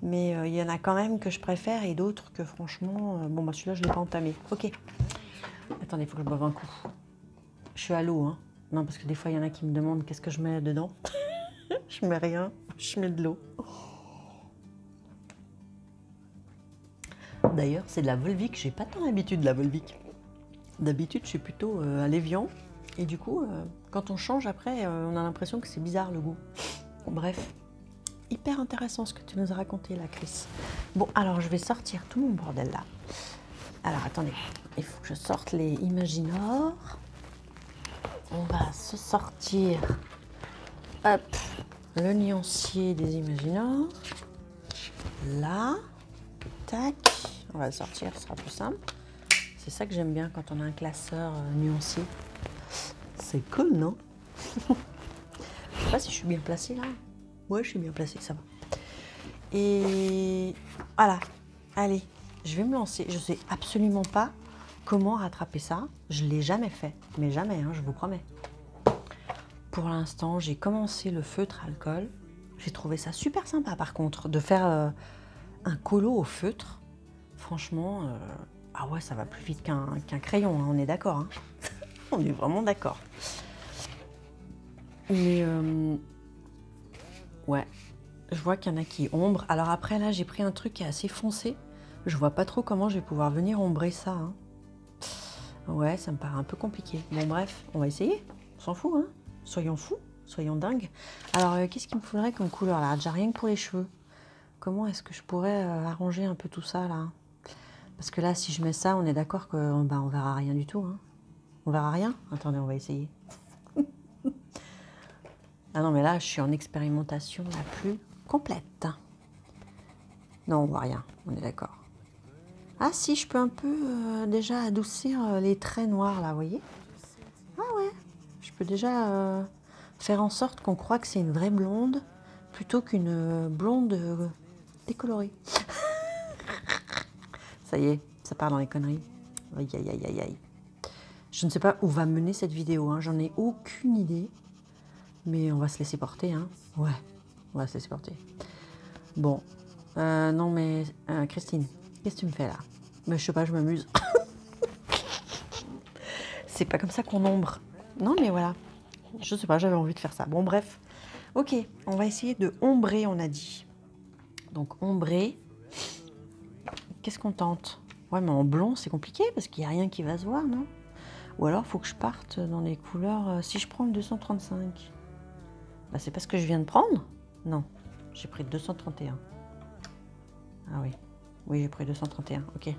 Mais il y en a quand même que je préfère et d'autres que franchement... celui-là, je ne l'ai pas entamé. Ok. Attendez, il faut que je boive un coup. Je suis à l'eau, hein. Non, parce que des fois, il y en a qui me demandent qu'est-ce que je mets dedans. Je mets rien, je mets de l'eau. D'ailleurs, c'est de la Volvic. J'ai pas tant l'habitude de la Volvic. D'habitude, je suis plutôt à l'évian. Et du coup, quand on change après, on a l'impression que c'est bizarre le goût. Bref, hyper intéressant ce que tu nous as raconté là, Chris. Bon, alors je vais sortir tout mon bordel là. Alors attendez, il faut que je sorte les Imaginors. On va se sortir, hop, le nuancier des Imaginors. Là, tac, on va le sortir, ce sera plus simple. C'est ça que j'aime bien quand on a un classeur nuancier. C'est cool, non? Je sais pas si je suis bien placée là. Ouais, je suis bien placée, ça va. Et voilà, allez, je vais me lancer. Je sais absolument pas comment rattraper ça. Je l'ai jamais fait, mais jamais, hein, je vous promets. Pour l'instant, j'ai commencé le feutre alcool. J'ai trouvé ça super sympa par contre, de faire un colo au feutre. Franchement, ah ouais, ça va plus vite qu'un crayon, hein, on est d'accord. Hein. On est vraiment d'accord. Mais ouais, je vois qu'il y en a qui ombrent. Alors après, là, j'ai pris un truc qui est assez foncé. Je vois pas trop comment je vais pouvoir venir ombrer ça. Hein. Ouais, ça me paraît un peu compliqué. Bon, bref, on va essayer. On s'en fout, hein. Soyons fous, soyons dingues. Alors, qu'est-ce qu'il me faudrait comme couleur, là? Déjà rien que pour les cheveux. Comment est-ce que je pourrais arranger un peu tout ça, là? Parce que là, si je mets ça, on est d'accord qu'on on verra rien du tout. Hein. On verra rien? Attendez, on va essayer. Ah non, mais là, je suis en expérimentation la plus complète. Non, on voit rien, on est d'accord. Ah si, je peux un peu déjà adoucir les traits noirs, là, vous voyez? Ah ouais, je peux déjà faire en sorte qu'on croit que c'est une vraie blonde plutôt qu'une blonde décolorée. Ça y est, ça part dans les conneries. Aïe, aïe, aïe, aïe, aïe. Je ne sais pas où va mener cette vidéo, hein. J'en ai aucune idée. Mais on va se laisser porter, hein. Ouais, on va se laisser porter. Bon, non mais Christine, qu'est-ce que tu me fais là? Mais je sais pas, je m'amuse. C'est pas comme ça qu'on ombre. Non mais voilà, je sais pas, j'avais envie de faire ça. Bon bref, ok, on va essayer de ombrer, on a dit. Donc ombrer, qu'est-ce qu'on tente? Ouais mais en blond c'est compliqué parce qu'il n'y a rien qui va se voir, non? Ou alors il faut que je parte dans les couleurs, si je prends le 235. Bah, c'est pas ce que je viens de prendre? Non, j'ai pris 231. Ah oui, oui j'ai pris 231, ok.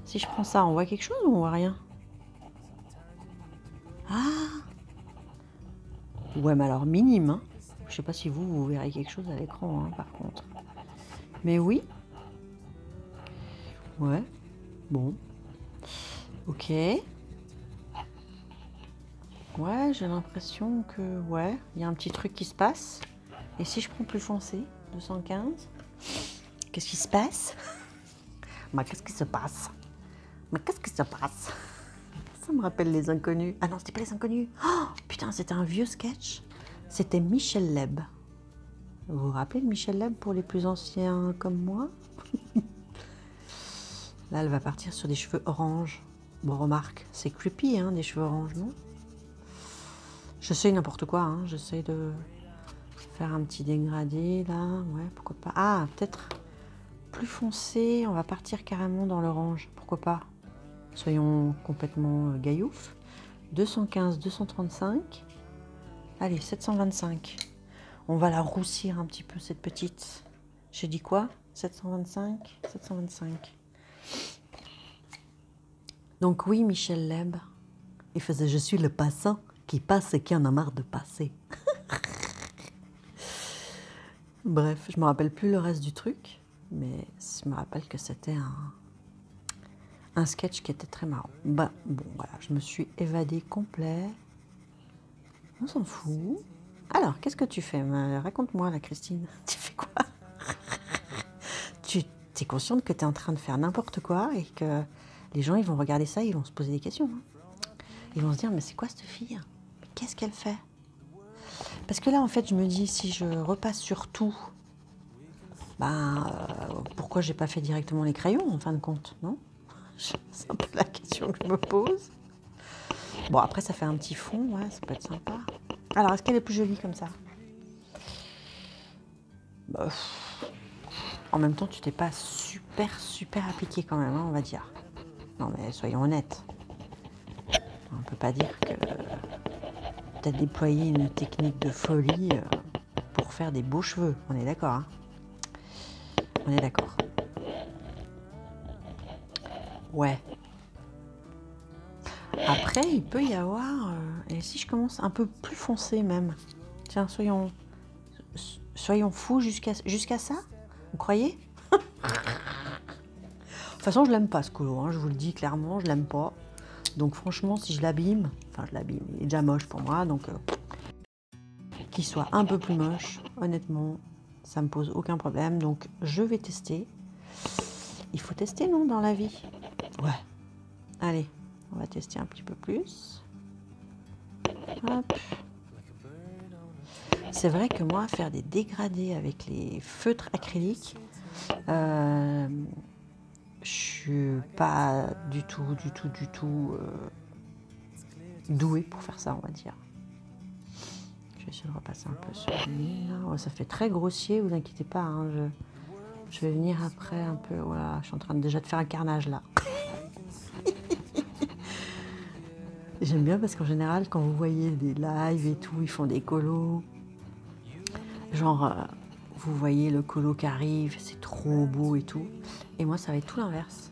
Si je prends ça, on voit quelque chose ou on voit rien? Ah! Ouais, mais alors minime, hein. Je sais pas si vous verrez quelque chose à l'écran, hein, par contre. Mais oui. Ouais, bon. Ok. Ouais, j'ai l'impression que, ouais, il y a un petit truc qui se passe. Et si je prends plus foncé, 215, qu'est-ce qui se passe? Mais qu'est-ce qui se passe? Mais qu'est-ce qui se passe? Ça me rappelle Les Inconnus. Ah non, c'était pas Les Inconnus. Oh, putain, c'était un vieux sketch. C'était Michel Leb. Vous vous rappelez de Michel Leb pour les plus anciens comme moi? Là, elle va partir sur des cheveux orange. Bon, remarque, c'est creepy, hein, des cheveux orange, non? J'essaye n'importe quoi, hein. J'essaye de faire un petit dégradé, là. Ouais, pourquoi pas. Ah, peut-être plus foncé. On va partir carrément dans l'orange. Pourquoi pas? Soyons complètement gailloufs. 215, 235. Allez, 725. On va la roussir un petit peu, cette petite. J'ai dit quoi? 725, 725. Donc oui, Michel Leb, il faisait « Je suis le passant qui passe et qui en a marre de passer ». Bref, je me rappelle plus le reste du truc, mais je me rappelle que c'était un sketch qui était très marrant. Bah, bon, voilà, je me suis évadée complet. On s'en fout. Alors, qu'est-ce que tu fais? Raconte-moi, là, Christine. Tu fais quoi? Tu es consciente que tu es en train de faire n'importe quoi et que les gens, ils vont regarder ça, ils vont se poser des questions. Hein. Ils vont se dire, mais c'est quoi cette fille? Mais qu'est-ce qu'elle fait? Parce que là, en fait, je me dis, si je repasse sur tout, pourquoi j'ai pas fait directement les crayons, en fin de compte, non? C'est un peu la question que je me pose. Bon, après, ça fait un petit fond, ouais, ça peut être sympa. Alors, est-ce qu'elle est plus jolie comme ça? Bah, en même temps, tu t'es pas super appliqué quand même, hein, on va dire. Non, mais soyons honnêtes. On peut pas dire que tu as déployé une technique de folie pour faire des beaux cheveux. On est d'accord, hein? On est d'accord. Ouais. Après, il peut y avoir... et si je commence un peu plus foncé même? Tiens, soyons fous jusqu'à ça? Vous croyez? De toute façon, je l'aime pas ce colo, hein, je vous le dis clairement, je l'aime pas. Donc franchement, si je l'abîme, il est déjà moche pour moi, donc qu'il soit un peu plus moche, honnêtement, ça me pose aucun problème. Donc je vais tester. Il faut tester, non, dans la vie? Ouais. Allez, on va tester un petit peu plus. Hop. C'est vrai que moi, faire des dégradés avec les feutres acryliques, je suis pas du tout douée pour faire ça, on va dire. Je vais essayer de repasser un peu sur lui. Oh, ça fait très grossier, vous inquiétez pas. Hein, je vais venir après un peu. Voilà, je suis en train déjà de faire un carnage là. J'aime bien parce qu'en général, quand vous voyez des lives et tout, ils font des colos. Genre, vous voyez le colo qui arrive, c'est trop beau et tout. Et moi, ça va être tout l'inverse.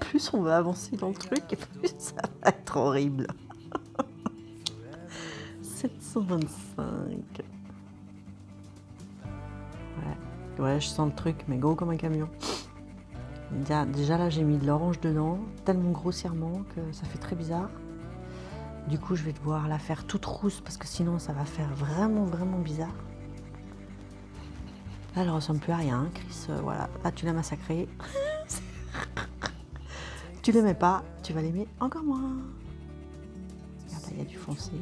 Plus on va avancer dans le truc, et plus ça va être horrible. 725. Ouais, je sens le truc, mais gros comme un camion. Déjà là, j'ai mis de l'orange dedans, tellement grossièrement que ça fait très bizarre. Du coup, je vais devoir la faire toute rousse parce que sinon, ça va faire vraiment bizarre. Là, elle ressemble plus à rien, hein, Chris. Voilà, là, tu l'as massacrée. Tu l'aimais pas, tu vas l'aimer encore moins. y a du foncé.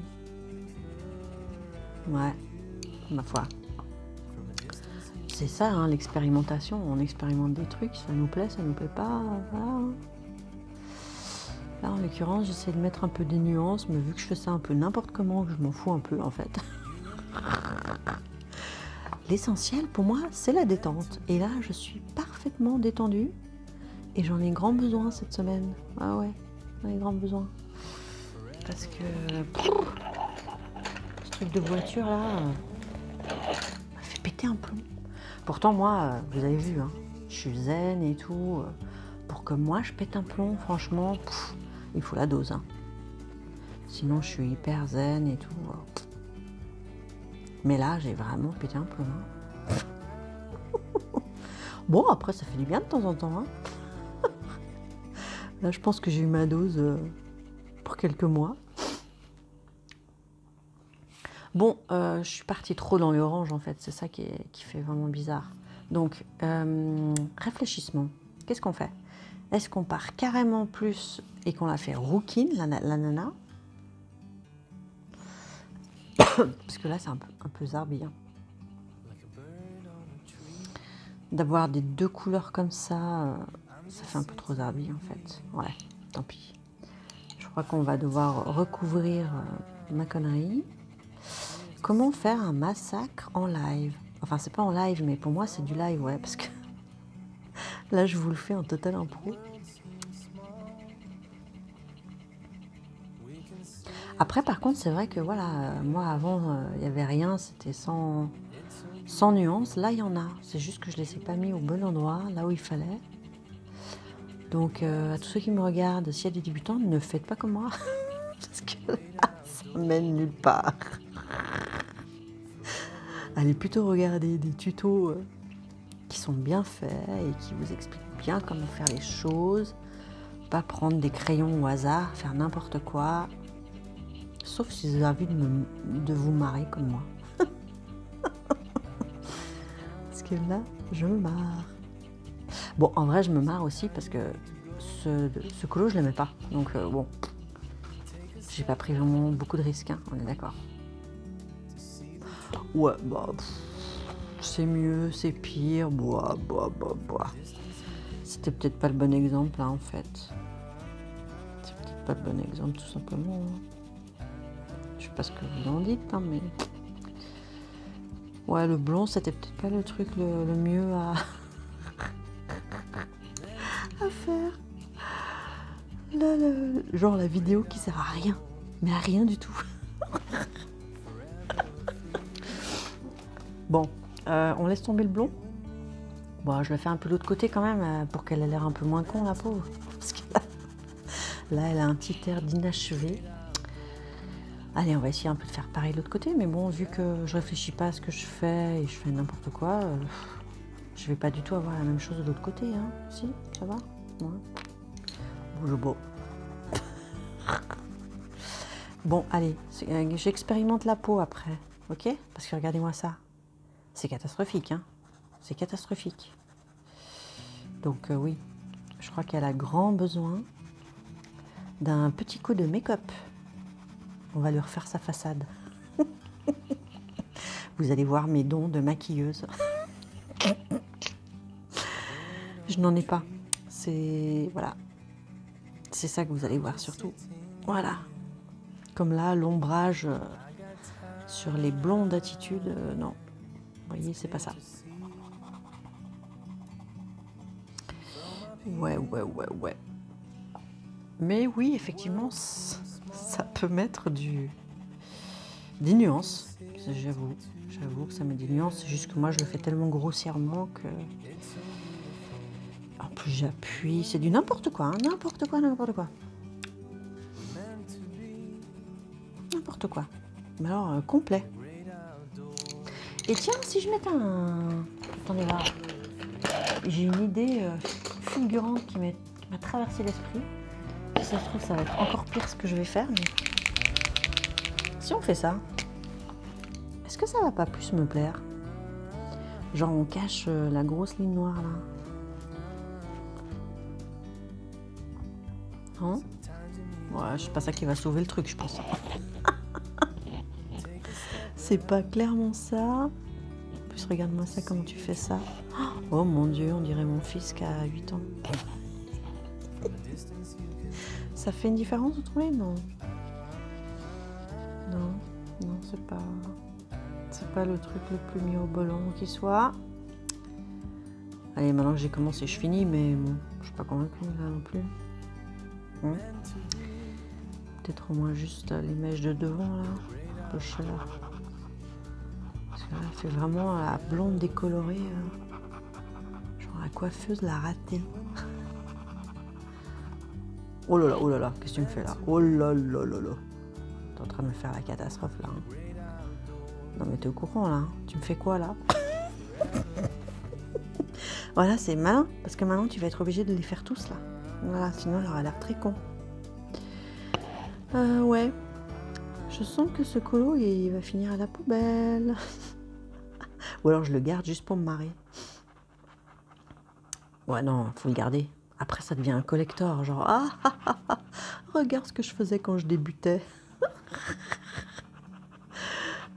Ouais, ma foi. C'est ça, hein, l'expérimentation. On expérimente des trucs, ça nous plaît pas. Voilà. Là, en l'occurrence, j'essaie de mettre un peu des nuances, mais vu que je fais ça un peu n'importe comment, que je m'en fous un peu en fait. L'essentiel pour moi, c'est la détente. Et là, je suis parfaitement détendue et j'en ai grand besoin cette semaine. Ah ouais, j'en ai grand besoin. Parce que ce truc de voiture là m'a fait péter un plomb. Pourtant, moi, vous avez vu, hein, je suis zen et tout. Pour que moi, je pète un plomb, franchement, il faut la dose. Hein. Sinon, je suis hyper zen et tout. Mais là, j'ai vraiment pété un plomb. Hein. Bon, après, ça fait du bien de temps en temps. Hein. Là, je pense que j'ai eu ma dose pour quelques mois. Bon, je suis partie trop dans l'orange, en fait. C'est ça qui fait vraiment bizarre. Donc, réfléchissement. Qu'est-ce qu'on fait? Est-ce qu'on part carrément plus et qu'on la fait rouquine, la nana? Parce que là, c'est un peu zarbi. Hein. D'avoir des deux couleurs comme ça, ça fait un peu trop zarbi, en fait. Ouais, tant pis. Je crois qu'on va devoir recouvrir ma connerie. Comment faire un massacre en live? Enfin, c'est pas en live, mais pour moi, c'est du live, ouais, parce que là, je vous le fais en total impro. Après, par contre, c'est vrai que voilà, moi avant, il n'y avait rien, c'était sans nuance. Là, il y en a. C'est juste que je ne les ai pas mis au bon endroit, là où il fallait. Donc, à tous ceux qui me regardent, s'il y a des débutants, ne faites pas comme moi. Parce que là, ça mène nulle part. Allez plutôt regarder des tutos qui sont bien faits et qui vous expliquent bien comment faire les choses. Pas prendre des crayons au hasard, faire n'importe quoi. Sauf si vous avez envie de vous marrer comme moi. Parce que là, je me marre. Bon, en vrai, je me marre aussi parce que ce colo, je l'aimais pas. Donc, bon, j'ai pas pris vraiment beaucoup de risques, hein, on est d'accord. Ouais, bah, c'est mieux, c'est pire, bah. C'était peut-être pas le bon exemple, là, en fait. C'est peut-être pas le bon exemple, tout simplement. Je sais pas ce que vous en dites, hein, mais... Ouais, le blond, c'était peut-être pas le truc le mieux à faire. Là, genre la vidéo qui sert à rien, mais à rien du tout. Bon, on laisse tomber le blond. Bon, je le fais un peu de l'autre côté quand même, pour qu'elle ait l'air un peu moins con, la pauvre. Parce que là, elle a un petit air d'inachevé. Allez, on va essayer un peu de faire pareil de l'autre côté, mais bon, vu que je réfléchis pas à ce que je fais et je fais n'importe quoi, je vais pas du tout avoir la même chose de l'autre côté, hein. Si, ça va? Ouais. Bon, bon, allez, j'expérimente la peau après, ok? Parce que regardez-moi ça. C'est catastrophique, hein? C'est catastrophique. Donc oui, je crois qu'elle a grand besoin d'un petit coup de make-up. On va lui refaire sa façade. Vous allez voir mes dons de maquilleuse. Je n'en ai pas. C'est... Voilà. C'est ça que vous allez voir surtout. Voilà. Comme là, l'ombrage sur les blondes d'attitude, non. Vous voyez, c'est pas ça. Ouais. Mais oui, effectivement, ça peut mettre des nuances. J'avoue que ça met des nuances. C'est juste que moi, je le fais tellement grossièrement que... En plus, j'appuie. C'est du n'importe quoi, hein. N'importe quoi. N'importe quoi. Mais alors, complet. Et tiens, si je mettais un... Attendez là. J'ai une idée fulgurante qui m'a traversé l'esprit. Si ça se trouve, ça va être encore pire ce que je vais faire. Mais... Si on fait ça, est-ce que ça va pas plus me plaire? Genre, on cache la grosse ligne noire là. Hein? Ouais, c'est pas ça qui va sauver le truc, je pense. C'est pas clairement ça. En plus, regarde-moi ça, comment tu fais ça. Oh mon Dieu, on dirait mon fils qui a 8 ans. Ça fait une différence, vous trouvez? Non. Non, non, c'est pas le truc le plus mirobolant qui soit. Allez, maintenant que j'ai commencé, je finis, mais bon, je suis pas convaincue là non plus. Peut-être au moins juste les mèches de devant là, un peu cher. Parce que là, elle fait vraiment la blonde décolorée. Genre la coiffeuse l'a ratée. Oh là là, qu'est-ce que tu me fais là? Oh là là là là. T'es en train de me faire la catastrophe là. Hein. Non mais t'es au courant là, hein. Tu me fais quoi là? Voilà, c'est malin, parce que maintenant tu vas être obligé de les faire tous là. Voilà, sinon il aura l'air très con. Ouais. Je sens que ce colo il va finir à la poubelle. Ou alors je le garde juste pour me marrer. Ouais non, faut le garder. Après ça devient un collector, genre regarde ce que je faisais quand je débutais.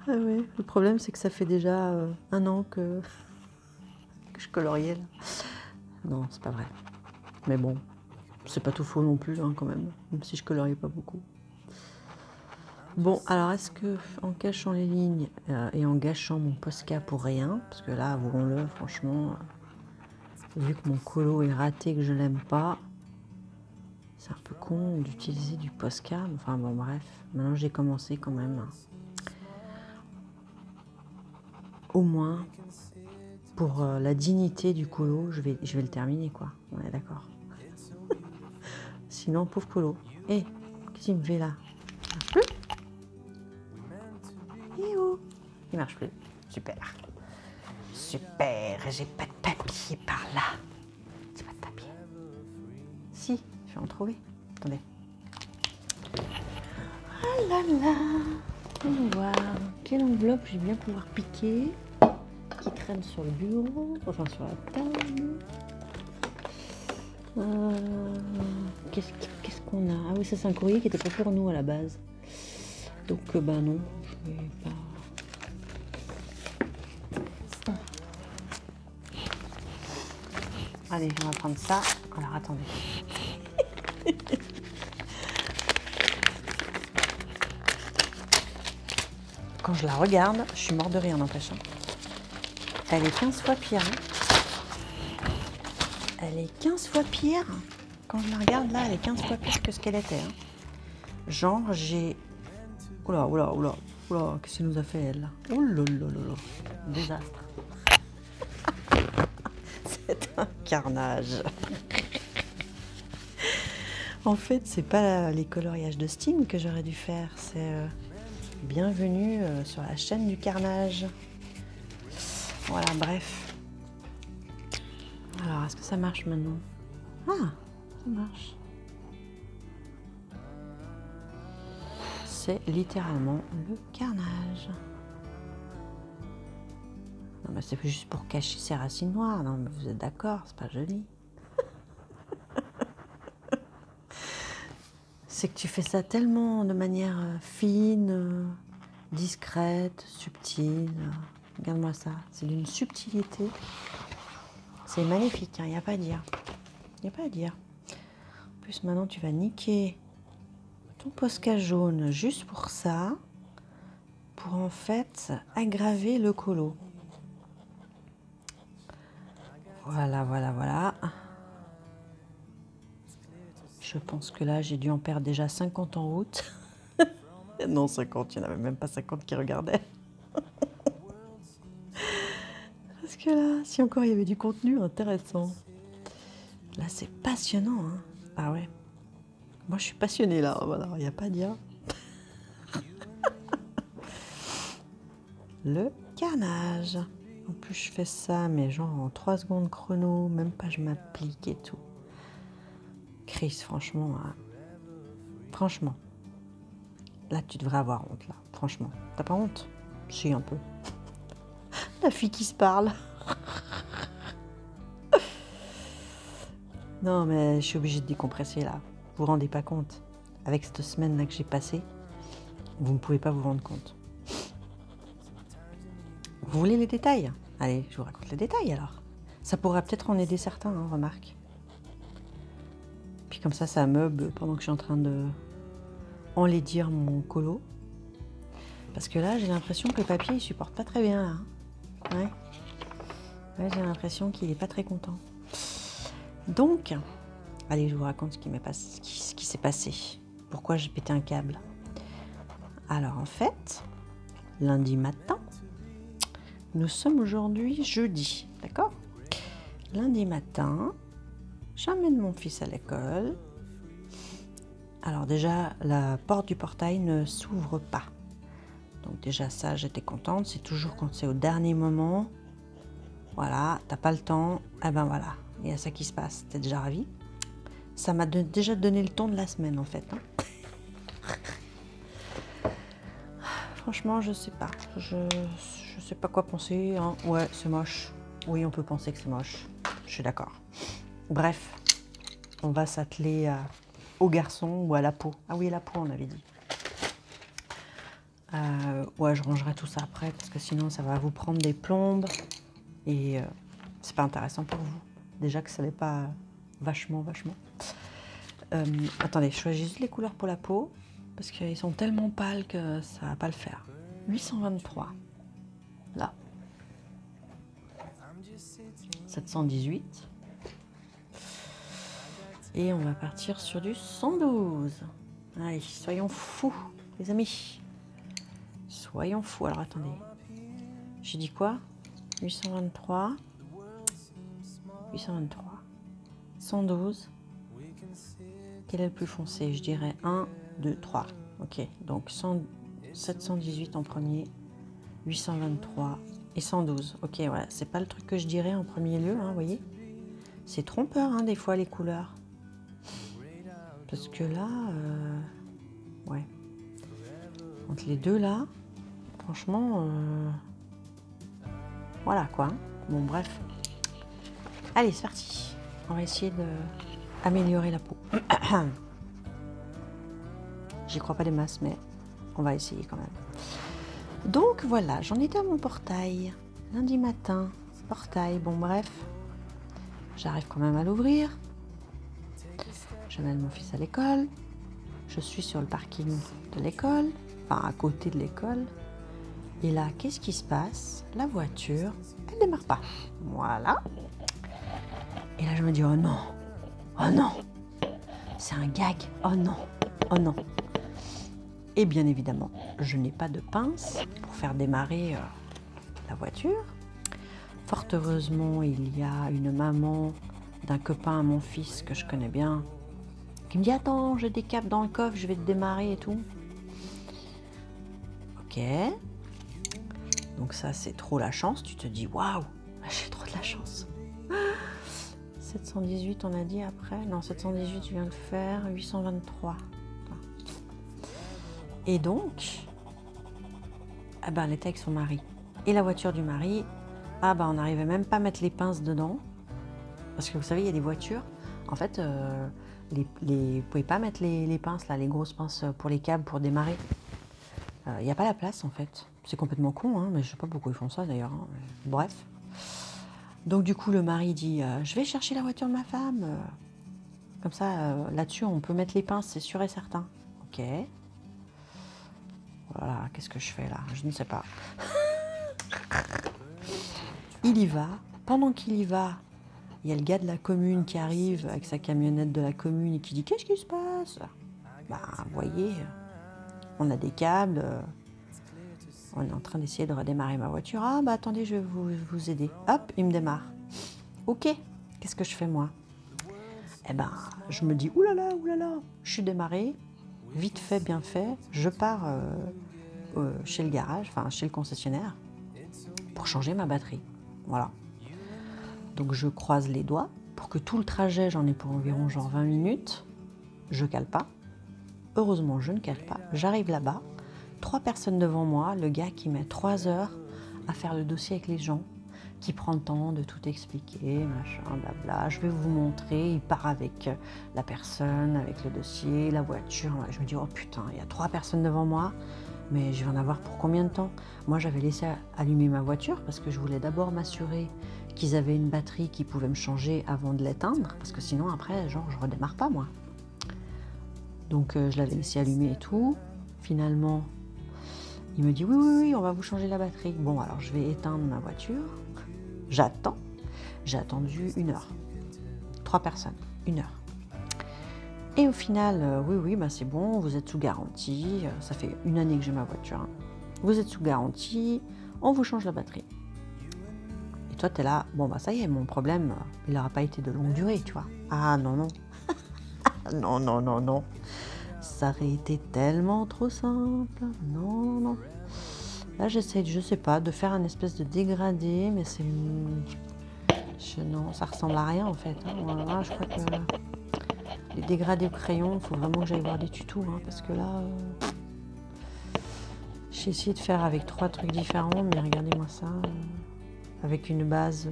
Ah ouais, le problème c'est que ça fait déjà 1 an que je coloriais là. Non, c'est pas vrai. Mais bon, c'est pas tout faux non plus hein, quand même si je coloriais pas beaucoup. Bon, alors est-ce que en cachant les lignes et en gâchant mon Posca pour rien, parce que là, avouons-le, franchement, vu que mon colo est raté, que je l'aime pas, c'est un peu con d'utiliser du Posca. Enfin bon, bref, maintenant j'ai commencé quand même. Au moins, pour la dignité du colo, je vais le terminer quoi. On est d'accord. Sinon, pauvre colo. Hé, qu'est-ce qu'il me fait là? Il marche plus? Il marche plus. Super. Super. J'ai pas de papier par là. J'ai pas de papier. Si, je vais en trouver. Attendez. Ah là là. On va voir. Quelle enveloppe je vais bien pouvoir piquer. Qui traîne sur le bureau. Enfin, sur la table. Qu'est-ce qu'on a? Ah oui, ça c'est un courrier qui était pas pour nous à la base. Donc, bah non, je vais pas. Allez, on va prendre ça. Alors, attendez. Quand je la regarde, je suis morte de rire, n'empêche. Elle est 15 fois pire. Hein. Elle est 15 fois pire. Quand je la regarde, là, elle est 15 fois pire que ce qu'elle était. Hein. Genre, j'ai... Oula, oula, oula. Oula, qu'est-ce qu'elle nous a fait, elle, là? Oh là là là là. Désastre. C'est un carnage. En fait, c'est pas les coloriages de Steam que j'aurais dû faire, c'est bienvenue sur la chaîne du carnage. Voilà, bref. Alors, est-ce que ça marche maintenant? Ah, ça marche. C'est littéralement le carnage. Non, mais c'est juste pour cacher ses racines noires. Non, mais vous êtes d'accord, c'est pas joli. C'est que tu fais ça tellement de manière fine, discrète, subtile. Regarde-moi ça, c'est d'une subtilité. C'est magnifique, il n'y a pas à dire. Il n'y a pas à dire. En plus, maintenant, tu vas niquer ton Posca jaune juste pour ça, pour en fait aggraver le colo. Voilà, voilà, voilà. Je pense que là, j'ai dû en perdre déjà 50 en route. Non, 50, il n'y en avait même pas 50 qui regardaient. Parce que là, si encore il y avait du contenu intéressant. Là, c'est passionnant. Hein. Ah ouais. Moi, je suis passionnée là. Voilà, il n'y a pas à dire. Le carnage. En plus, je fais ça, mais genre en 3 secondes chrono. Même pas, je m'applique et tout. Chris, franchement, hein. Franchement, là tu devrais avoir honte, là, franchement. T'as pas honte? Si, un peu. La fille qui se parle. Non, mais je suis obligée de décompresser, là. Vous vous rendez pas compte? avec cette semaine-là que j'ai passée, vous ne pouvez pas vous rendre compte. Vous voulez les détails? Allez, je vous raconte les détails alors. Ça pourrait peut-être en aider certains, hein, remarque. Puis comme ça meuble pendant que je suis en train de enlaidir mon colo. Parce que là, j'ai l'impression que le papier, il supporte pas très bien, là. Ouais, j'ai l'impression qu'il est pas très content. Donc, allez, je vous raconte ce qui s'est passé. Pourquoi j'ai pété un câble. Alors, en fait, lundi matin, nous sommes aujourd'hui jeudi, d'accord? Lundi matin, j'emmène mon fils à l'école. Alors déjà, la porte du portail ne s'ouvre pas. Donc déjà ça, j'étais contente. C'est toujours quand c'est au dernier moment. Voilà, t'as pas le temps. Eh ben voilà, il y a ça qui se passe. T'es déjà ravie? Ça m'a déjà donné le ton de la semaine en fait. Franchement, je sais pas. Je sais pas quoi penser. Hein. Ouais, c'est moche. Oui, on peut penser que c'est moche. Je suis d'accord. Bref, on va s'atteler au garçon ou à la peau. Ah oui, la peau, on avait dit. Ouais, je rangerai tout ça après parce que sinon, ça va vous prendre des plombes et c'est pas intéressant pour vous. Déjà que ça n'est pas vachement. Attendez, je choisis juste les couleurs pour la peau parce qu'ils sont tellement pâles que ça va pas le faire. 823. Là. 718. Et on va partir sur du 112. Allez, soyons fous, les amis. Soyons fous. Alors, attendez. J'ai dit quoi? 823. 823. 112. Quel est le plus foncé? Je dirais 1, 2, 3. Ok, donc 718 en premier. 823 et 112. Ok, ouais, c'est pas le truc que je dirais en premier lieu, hein, vous voyez. C'est trompeur, hein, des fois, les couleurs. Parce que là, ouais. Entre les deux, là, franchement, voilà, quoi. Bon, bref. Allez, c'est parti. On va essayer d'améliorer la peau. J'y crois pas des masses, mais on va essayer quand même. Donc voilà, j'en étais à mon portail, lundi matin, portail, bon bref, j'arrive quand même à l'ouvrir, j'amène mon fils à l'école, je suis sur le parking de l'école, enfin à côté de l'école, et là, qu'est-ce qui se passe? La voiture, elle démarre pas, voilà, et là je me dis, oh non, c'est un gag, oh non. Et bien évidemment, je n'ai pas de pince pour faire démarrer la voiture. Fort heureusement, il y a une maman d'un copain à mon fils que je connais bien qui me dit « Attends, j'ai des câbles dans le coffre, je vais te démarrer et tout. » Ok. Donc ça, c'est trop la chance. Tu te dis « Waouh, j'ai trop de la chance. » 718, on a dit après. Non, 718, je viens de faire. 823. Et donc, ah ben, elle était avec son mari. Et la voiture du mari, ah ben, on n'arrivait même pas à mettre les pinces dedans. Parce que vous savez, il y a des voitures, en fait, vous ne pouvez pas mettre les pinces, là, les grosses pinces pour les câbles, pour démarrer. Il n'y a pas la place, en fait. C'est complètement con, hein, mais je ne sais pas pourquoi ils font ça, d'ailleurs. Hein. Bref. Donc, du coup, le mari dit, je vais chercher la voiture de ma femme. Comme ça, là-dessus, on peut mettre les pinces, c'est sûr et certain. Ok. Voilà, qu'est-ce que je fais là? Je ne sais pas. Il y va. Pendant qu'il y va, il y a le gars de la commune qui arrive avec sa camionnette de la commune et qui dit « Qu'est-ce qui se passe ?» Bah, vous voyez, on a des câbles. On est en train d'essayer de redémarrer ma voiture. Ah, bah attendez, je vais vous aider. Hop, il me démarre. Ok, qu'est-ce que je fais moi? Eh ben, je me dis « Oulala, je suis démarrée. » Vite fait, bien fait, je pars chez le garage, enfin chez le concessionnaire, pour changer ma batterie. Voilà. Donc je croise les doigts pour que tout le trajet, j'en ai pour environ genre 20 minutes, je cale pas. Heureusement, je ne cale pas. J'arrive là-bas, 3 personnes devant moi, le gars qui met 3 heures à faire le dossier avec les gens, qui prend le temps de tout expliquer, machin, blabla. Je vais vous montrer, il part avec la personne, avec le dossier, la voiture. Je me dis, oh putain, il y a 3 personnes devant moi, mais je vais en avoir pour combien de temps? Moi, j'avais laissé allumer ma voiture parce que je voulais d'abord m'assurer qu'ils avaient une batterie qui pouvait me changer avant de l'éteindre, parce que sinon, après, genre, je redémarre pas, moi. Donc, je l'avais laissé allumer et tout. Finalement, il me dit, oui, oui, oui, on va vous changer la batterie. Bon, alors, je vais éteindre ma voiture. J'attends. J'ai attendu 1 heure. 3 personnes, 1 heure. Et au final, oui, oui, bah c'est bon, vous êtes sous garantie. Ça fait 1 année que j'ai ma voiture. Hein. Vous êtes sous garantie, on vous change la batterie. Et toi, tu es là, bon, bah ça y est, mon problème, il n'aura pas été de longue durée, tu vois. Ah non, non. Non, non, non, non. Ça aurait été tellement trop simple. Non, non. Là, j'essaie, je sais pas, de faire un espèce de dégradé, mais c'est... Non, ça ressemble à rien, en fait. Hein. Voilà, je crois que les dégradés au crayon, il faut vraiment que j'aille voir des tutos, hein, parce que là... J'ai essayé de faire avec 3 trucs différents, mais regardez-moi ça. Avec une base...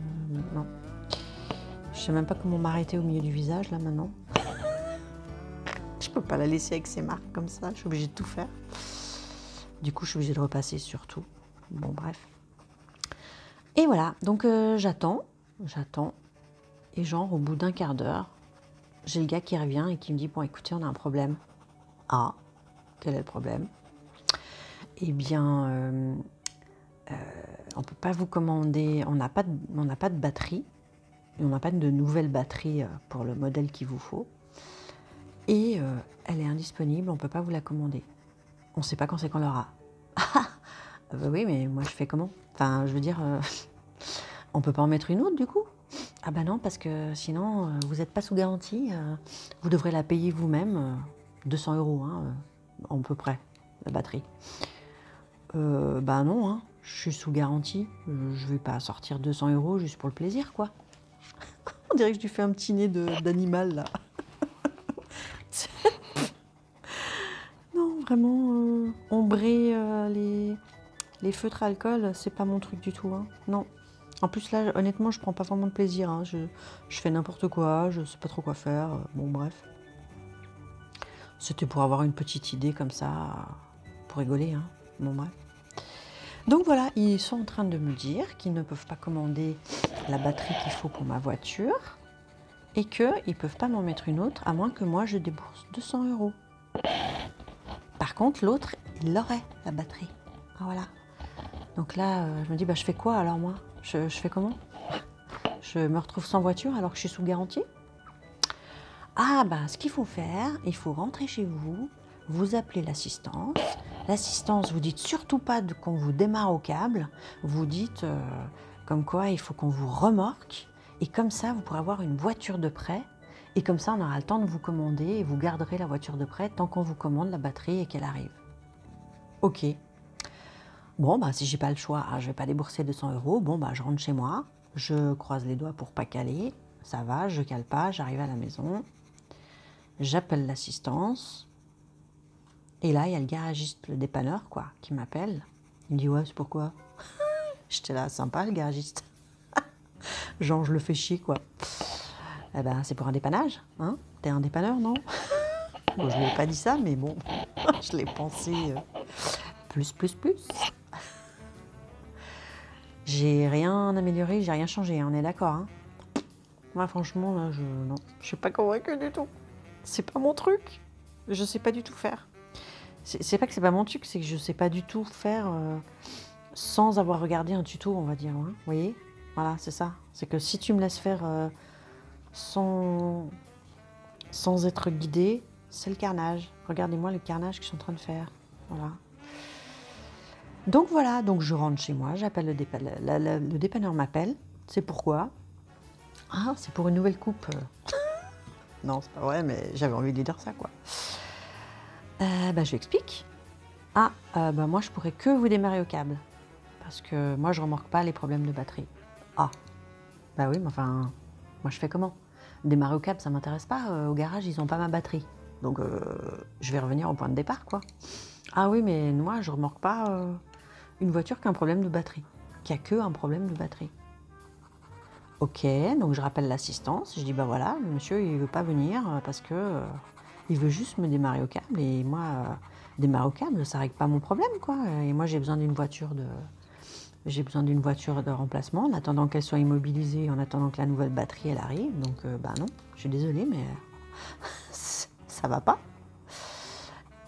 non. Je sais même pas comment m'arrêter au milieu du visage, là, maintenant. Je peux pas la laisser avec ses marques comme ça, je suis obligée de tout faire. Du coup, je suis obligée de repasser sur tout. Bon, bref. Et voilà, donc j'attends. Et genre, au bout d'1 quart d'heure, j'ai le gars qui revient et qui me dit, bon, écoutez, on a un problème. Ah, quel est le problème? Eh bien, on ne peut pas vous commander, on n'a pas de batterie, on n'a pas de nouvelle batterie pour le modèle qu'il vous faut. Et elle est indisponible, on ne peut pas vous la commander. On ne sait pas quand c'est qu'on l'aura. Bah oui, mais moi je fais comment? Enfin, je veux dire, on ne peut pas en mettre une autre du coup? Ah bah non, parce que sinon, vous n'êtes pas sous garantie. Vous devrez la payer vous-même, 200 €, hein, à peu près, la batterie. Bah non, hein, je suis sous garantie. Je vais pas sortir 200 € juste pour le plaisir, quoi. On dirait que je lui fais un petit nez d'animal, là. Non, vraiment, ombrer les feutres à alcool, c'est pas mon truc du tout, hein. Non. En plus, là, honnêtement, je prends pas vraiment de plaisir. Hein. Je fais n'importe quoi, je sais pas trop quoi faire. Bon, bref. C'était pour avoir une petite idée comme ça, pour rigoler, hein. Bon, bref. Donc voilà, ils sont en train de me dire qu'ils ne peuvent pas commander la batterie qu'il faut pour ma voiture et qu'ils ne peuvent pas m'en mettre une autre à moins que moi je débourse 200 €. Par contre, l'autre, il l'aurait, la batterie. Ah, voilà. Donc là, je me dis, bah, je fais quoi alors moi? Je fais comment? Je me retrouve sans voiture alors que je suis sous garantie? Ah, bah, ce qu'il faut faire, il faut rentrer chez vous, vous appelez l'assistance. L'assistance, vous dites surtout pas qu'on vous démarre au câble. Vous dites comme quoi il faut qu'on vous remorque. Et comme ça, vous pourrez avoir une voiture de prêt. Et comme ça, on aura le temps de vous commander et vous garderez la voiture de prêt tant qu'on vous commande la batterie et qu'elle arrive. Ok. Bon, bah, si j'ai pas le choix, je vais pas débourser 200 €. Bon, bah, je rentre chez moi. Je croise les doigts pour pas caler. Ça va, je cale pas, j'arrive à la maison. J'appelle l'assistance. Et là, il y a le garagiste, le dépanneur, quoi, qui m'appelle. Il me dit, ouais, c'est pourquoi? J'étais là, sympa, le garagiste. Genre, je le fais chier, quoi. Eh ben, c'est pour un dépannage, hein? T'es un dépanneur, non? Bon, je ne lui ai pas dit ça, mais bon, je l'ai pensé plus. J'ai rien amélioré, j'ai rien changé, hein, on est d'accord, hein? Moi, franchement, là, non, je suis pas convaincue du tout. C'est pas mon truc. Je sais pas du tout faire. C'est pas que c'est pas mon truc, c'est que je sais pas du tout faire sans avoir regardé un tuto, on va dire. Hein, vous voyez? Voilà, c'est ça. C'est que si tu me laisses faire sans être guidée, c'est le carnage. Regardez-moi le carnage que je suis en train de faire. Voilà. Donc voilà, donc je rentre chez moi, j'appelle le dépanneur. Le dépanneur m'appelle. C'est pourquoi? Ah, c'est pour une nouvelle coupe. Non, c'est pas vrai, mais j'avais envie de lui dire ça, quoi. Bah, je lui explique. Ah, bah, moi, je pourrais que vous démarrer au câble. Parce que moi, je remorque pas les problèmes de batterie. Ah, bah oui, mais enfin, moi, je fais comment? Démarrer au câble, ça m'intéresse pas. Au garage, ils ont pas ma batterie. Donc, je vais revenir au point de départ, quoi. Ah oui, mais moi, je remorque pas une voiture qui a un problème de batterie. Qui a que un problème de batterie. Ok, donc je rappelle l'assistance. Je dis, bah voilà, le monsieur, il veut pas venir parce que il veut juste me démarrer au câble. Et moi, démarrer au câble, ça règle pas mon problème, quoi. Et moi, j'ai besoin d'une voiture de... J'ai besoin d'une voiture de remplacement en attendant qu'elle soit immobilisée, en attendant que la nouvelle batterie, elle arrive. Donc, bah non, je suis désolée, mais ça va pas.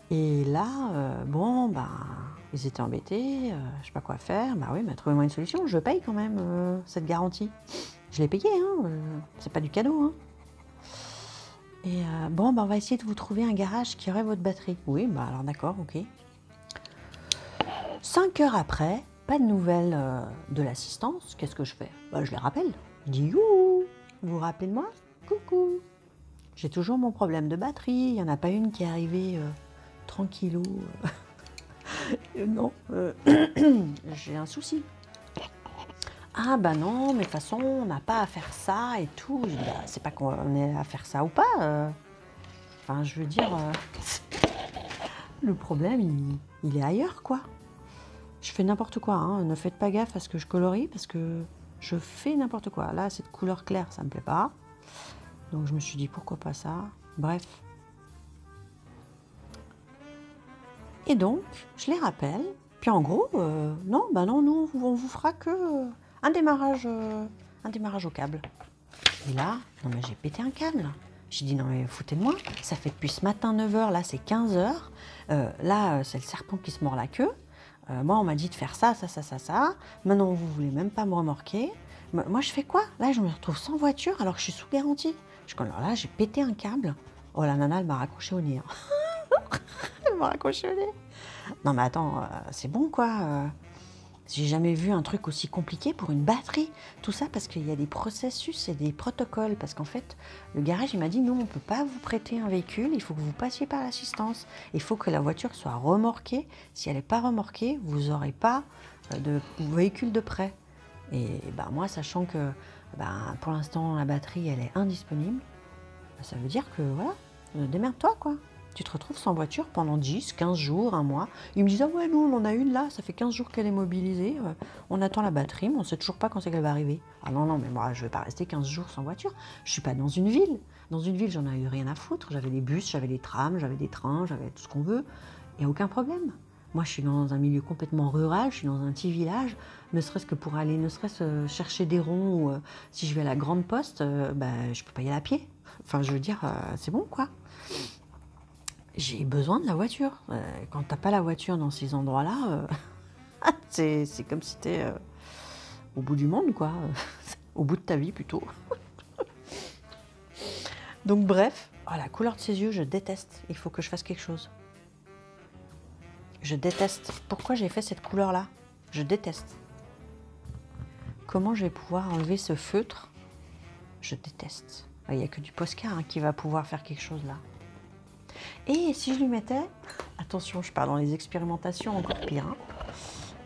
Et là, bon, bah, ils étaient embêtés, je sais pas quoi faire. Bah oui, mais trouvez-moi une solution, je paye quand même cette garantie. Je l'ai payé, hein, c'est pas du cadeau. Hein. Et bon, bah, on va essayer de vous trouver un garage qui aurait votre batterie. Oui, bah alors d'accord, ok. 5 heures après, pas de nouvelles de l'assistance. Qu'est-ce que je fais? Bah, je les rappelle. Je dis youhou, vous vous rappelez de moi? Coucou. J'ai toujours mon problème de batterie. Il n'y en a pas une qui est arrivée tranquillou. Non, j'ai un souci. Ah bah non, mais de toute façon, on n'a pas à faire ça et tout. Je dis, bah, c'est pas qu'on est à faire ça ou pas. Enfin, je veux dire, le problème, il est ailleurs, quoi. Je fais n'importe quoi, hein. Ne faites pas gaffe à ce que je colorie parce que je fais n'importe quoi. Là, cette couleur claire, ça me plaît pas. Donc je me suis dit, pourquoi pas ça? Bref. Et donc, je les rappelle. Puis en gros, non, bah non, nous, on vous fera que un démarrage au câble. Et là, non mais j'ai pété un câble. J'ai dit, non mais foutez de moi, ça fait depuis ce matin 9 h, là c'est 15 h. Là, c'est le serpent qui se mord la queue. Moi, on m'a dit de faire ça, ça, ça, ça, ça. Maintenant, vous voulez même pas me remorquer. Moi, je fais quoi? Là, je me retrouve sans voiture alors que je suis sous garantie. Alors là, j'ai pété un câble. Oh, la nana, elle m'a raccroché au nez. Hein. Elle m'a raccroché au nez. Non, mais attends, c'est bon, quoi. J'ai jamais vu un truc aussi compliqué pour une batterie. Tout ça parce qu'il y a des processus et des protocoles. Parce qu'en fait, le garage, il m'a dit, non, on ne peut pas vous prêter un véhicule. Il faut que vous passiez par l'assistance. Il faut que la voiture soit remorquée. Si elle n'est pas remorquée, vous n'aurez pas de véhicule de prêt. Et ben, moi, sachant que pour l'instant, la batterie, elle est indisponible, ça veut dire que, voilà, démerde-toi, quoi. Tu te retrouves sans voiture pendant 10, 15 jours, un mois. Ils me disent, ah ouais, nous, on en a une là, ça fait 15 jours qu'elle est mobilisée. On attend la batterie, mais on ne sait toujours pas quand c'est qu'elle va arriver. Ah non, non, mais moi, je ne vais pas rester 15 jours sans voiture. Je ne suis pas dans une ville. Dans une ville, j'en ai eu rien à foutre. J'avais des bus, j'avais des trams, j'avais des trains, j'avais tout ce qu'on veut. Il n'y a aucun problème. Moi, je suis dans un milieu complètement rural, je suis dans un petit village, ne serait-ce que pour aller, ne serait-ce chercher des ronds, ou si je vais à la grande poste, je ne peux pas y aller à pied. Enfin, je veux dire, c'est bon, quoi. J'ai besoin de la voiture. Quand t'as pas la voiture dans ces endroits-là, c'est comme si t'es au bout du monde, quoi. Au bout de ta vie, plutôt. Donc bref, la couleur de ses yeux, je déteste. Il faut que je fasse quelque chose. Je déteste. Pourquoi j'ai fait cette couleur-là? Je déteste. Comment je vais pouvoir enlever ce feutre? Je déteste. Il n'y a que du Posca qui va pouvoir faire quelque chose là. Et si je lui mettais, attention, je pars dans les expérimentations encore pire, hein.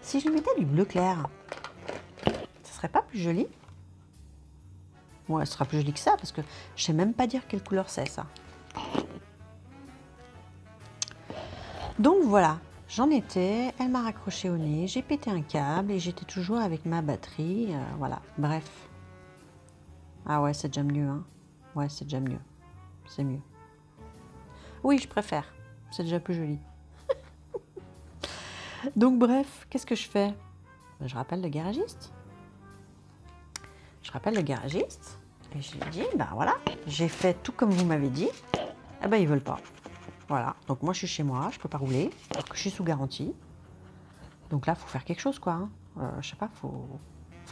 Si je lui mettais du bleu clair, ça serait pas plus joli? Ouais, ce sera plus joli que ça, parce que je sais même pas dire quelle couleur c'est, ça. Donc voilà, j'en étais, elle m'a raccroché au nez, j'ai pété un câble et j'étais toujours avec ma batterie, voilà, bref. Ah ouais, c'est déjà mieux, hein. Ouais, c'est déjà mieux. C'est mieux. Oui, je préfère. C'est déjà plus joli. Donc bref, qu'est-ce que je fais? Je rappelle le garagiste. Je rappelle le garagiste et je lui dis, voilà, j'ai fait tout comme vous m'avez dit. Eh ben, ils veulent pas. Voilà, donc moi je suis chez moi, je peux pas rouler, alors que je suis sous garantie. Donc là, il faut faire quelque chose, quoi. Hein. Je sais pas, faut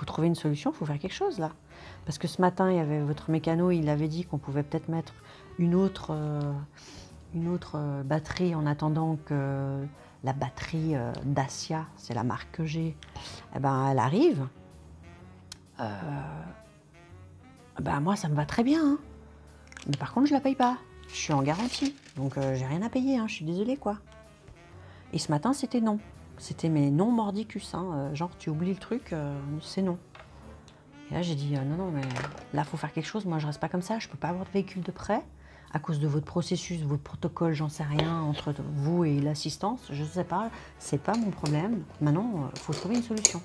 trouver une solution, il faut faire quelque chose là. Parce que ce matin, il y avait votre mécano, il avait dit qu'on pouvait peut-être mettre une autre batterie en attendant que la batterie Dacia, c'est la marque que j'ai, elle arrive. Moi, ça me va très bien. Hein. Mais par contre, je la paye pas. Je suis en garantie, donc j'ai rien à payer. Hein. Je suis désolée, quoi. Et ce matin, c'était non. C'était mes non mordicus. Hein. Genre, tu oublies le truc, c'est non. Et là, j'ai dit, non, mais là, il faut faire quelque chose. Moi, je reste pas comme ça. Je peux pas avoir de véhicule de prêt. À cause de votre processus, votre protocole, j'en sais rien, entre vous et l'assistance, je sais pas, c'est pas mon problème. Maintenant, il faut trouver une solution.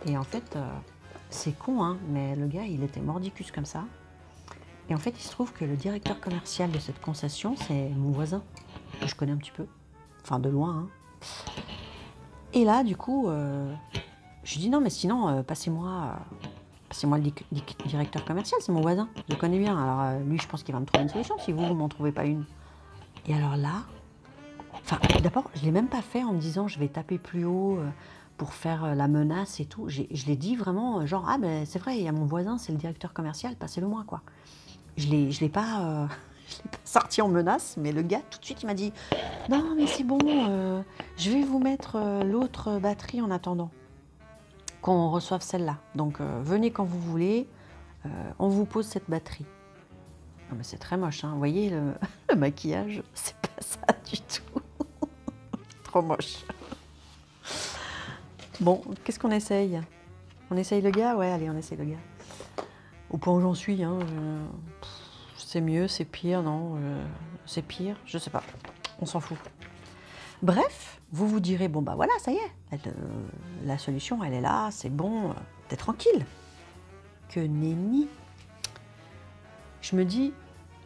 Et en fait, c'est con, hein, mais le gars, il était mordicus comme ça. Et en fait, il se trouve que le directeur commercial de cette concession, c'est mon voisin, que je connais un petit peu, enfin de loin. Hein. Et là, du coup, je lui dis non, mais sinon, passez-moi le directeur commercial, c'est mon voisin, je le connais bien. Alors lui, je pense qu'il va me trouver une solution si vous m'en trouvez pas une. Et alors là, enfin, d'abord, je l'ai même pas fait en me disant je vais taper plus haut pour faire la menace et tout. Je l'ai dit vraiment, genre, ah ben c'est vrai, il y a mon voisin, c'est le directeur commercial, passez-le moi, quoi. Je l'ai pas, je l'ai pas sorti en menace, mais le gars, tout de suite, il m'a dit non, mais c'est bon, je vais vous mettre l'autre batterie en attendant qu'on reçoive celle-là. Donc, venez quand vous voulez, on vous pose cette batterie. Non, mais c'est très moche, hein. Vous voyez, le maquillage, c'est pas ça du tout. Trop moche. Bon, qu'est-ce qu'on essaye? On essaye le gars? Ouais, allez, on essaye le gars. Au point où j'en suis, hein, c'est mieux, c'est pire, non, c'est pire, je sais pas, on s'en fout. Bref, vous vous direz, bon bah voilà, ça y est, la solution, elle est là, c'est bon, t'es tranquille. Que nenni. Je me dis,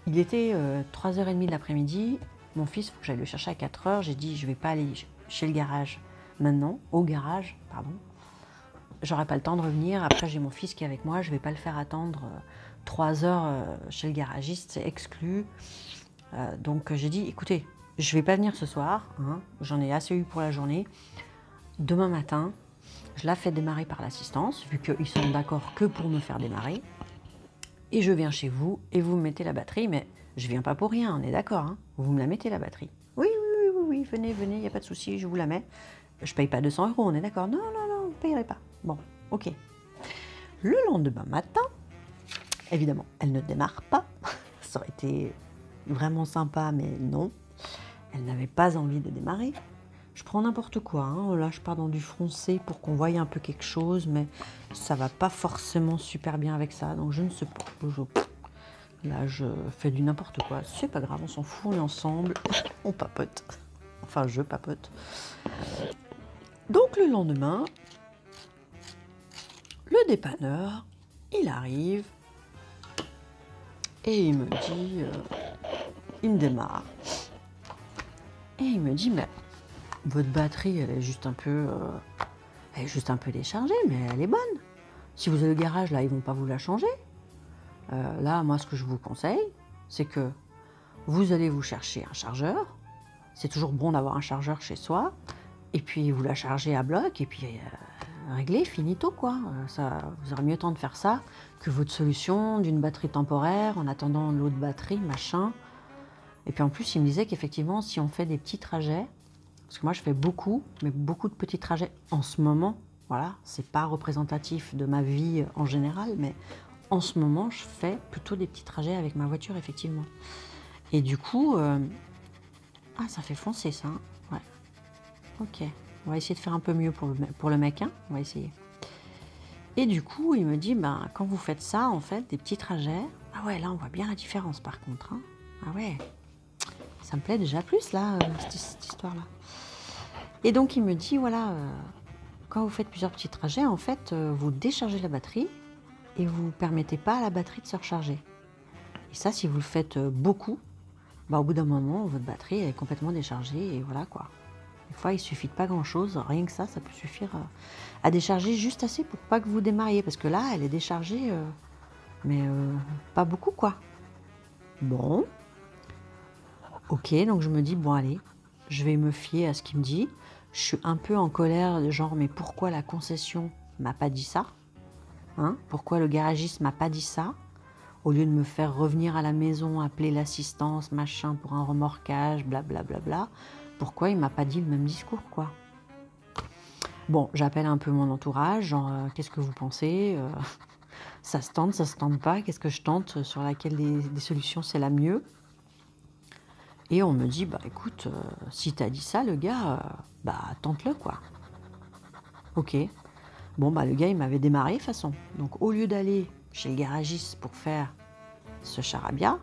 il était 3h30 de l'après-midi, mon fils, il faut que j'aille le chercher à 4h, j'ai dit, je vais pas aller chez le garage maintenant, au garage, pardon. J'aurai pas le temps de revenir, après j'ai mon fils qui est avec moi, je vais pas le faire attendre 3 heures chez le garagiste, c'est exclu. Donc j'ai dit, écoutez, je vais pas venir ce soir, hein, j'en ai assez eu pour la journée. Demain matin, je la fais démarrer par l'assistance, vu qu'ils sont d'accord que pour me faire démarrer. Et je viens chez vous et vous me mettez la batterie, mais je viens pas pour rien, on est d'accord, hein, vous me la mettez la batterie. Oui, venez, il n'y a pas de souci, je vous la mets. Je paye pas 200 €, on est d'accord? Non, vous ne payerez pas. Bon, ok. Le lendemain matin, évidemment, elle ne démarre pas. Ça aurait été vraiment sympa, mais non. Elle n'avait pas envie de démarrer. Je prends n'importe quoi. Hein. Là, je pars dans du foncé pour qu'on voie un peu quelque chose, mais ça va pas forcément super bien avec ça. Donc, je ne sais pas. Là, je fais du n'importe quoi. C'est pas grave, on s'en fout, on est ensemble. On papote. Enfin, je papote. Donc, le lendemain, le dépanneur, il arrive et il me dit, il me démarre. Et il me dit, mais votre batterie, elle est juste un peu déchargée, mais elle est bonne. Si vous avez le garage, là, ils vont pas vous la changer. Là, moi, ce que je vous conseille, c'est que vous allez vous chercher un chargeur. C'est toujours bon d'avoir un chargeur chez soi. Et puis, vous la chargez à bloc, et puis réglé, finito, quoi. Ça, vous aurez mieux temps de faire ça que votre solution d'une batterie temporaire en attendant l'autre batterie, machin. Et puis en plus, il me disait qu'effectivement, si on fait des petits trajets, parce que moi je fais beaucoup, mais beaucoup de petits trajets en ce moment, voilà, c'est pas représentatif de ma vie en général, mais en ce moment, je fais plutôt des petits trajets avec ma voiture, effectivement. Et du coup, ah, ça fait foncer ça, hein. Ouais. Ok, on va essayer de faire un peu mieux pour le mec, hein. On va essayer. Et du coup, il me dit, ben, quand vous faites ça, en fait, des petits trajets, ah ouais, là, on voit bien la différence, par contre, hein. Ah ouais, ça me plaît déjà plus, là, cette histoire-là. Et donc, il me dit, voilà, quand vous faites plusieurs petits trajets, en fait, vous déchargez la batterie et vous ne permettez pas à la batterie de se recharger. Et ça, si vous le faites beaucoup, bah, au bout d'un moment, votre batterie est complètement déchargée et voilà, quoi. Des fois, il suffit de pas grand-chose, rien que ça peut suffire à décharger juste assez pour pas que vous démarriez. Parce que là, elle est déchargée, mais pas beaucoup, quoi. Bon. Ok, donc je me dis, bon, allez, je vais me fier à ce qu'il me dit. Je suis un peu en colère, genre, mais pourquoi la concession m'a pas dit ça, hein? Pourquoi le garagiste m'a pas dit ça? Au lieu de me faire revenir à la maison, appeler l'assistance, machin, pour un remorquage, blablabla. Pourquoi il m'a pas dit le même discours, quoi? Bon, j'appelle un peu mon entourage, genre, qu'est-ce que vous pensez? Ça se tente pas? Qu'est-ce que je tente? Sur laquelle des solutions c'est la mieux? Et on me dit, bah écoute, si t'as dit ça, le gars, bah tente-le, quoi. Ok. Bon, bah le gars, il m'avait démarré, de toute façon. Donc, au lieu d'aller chez le garagiste pour faire ce charabia,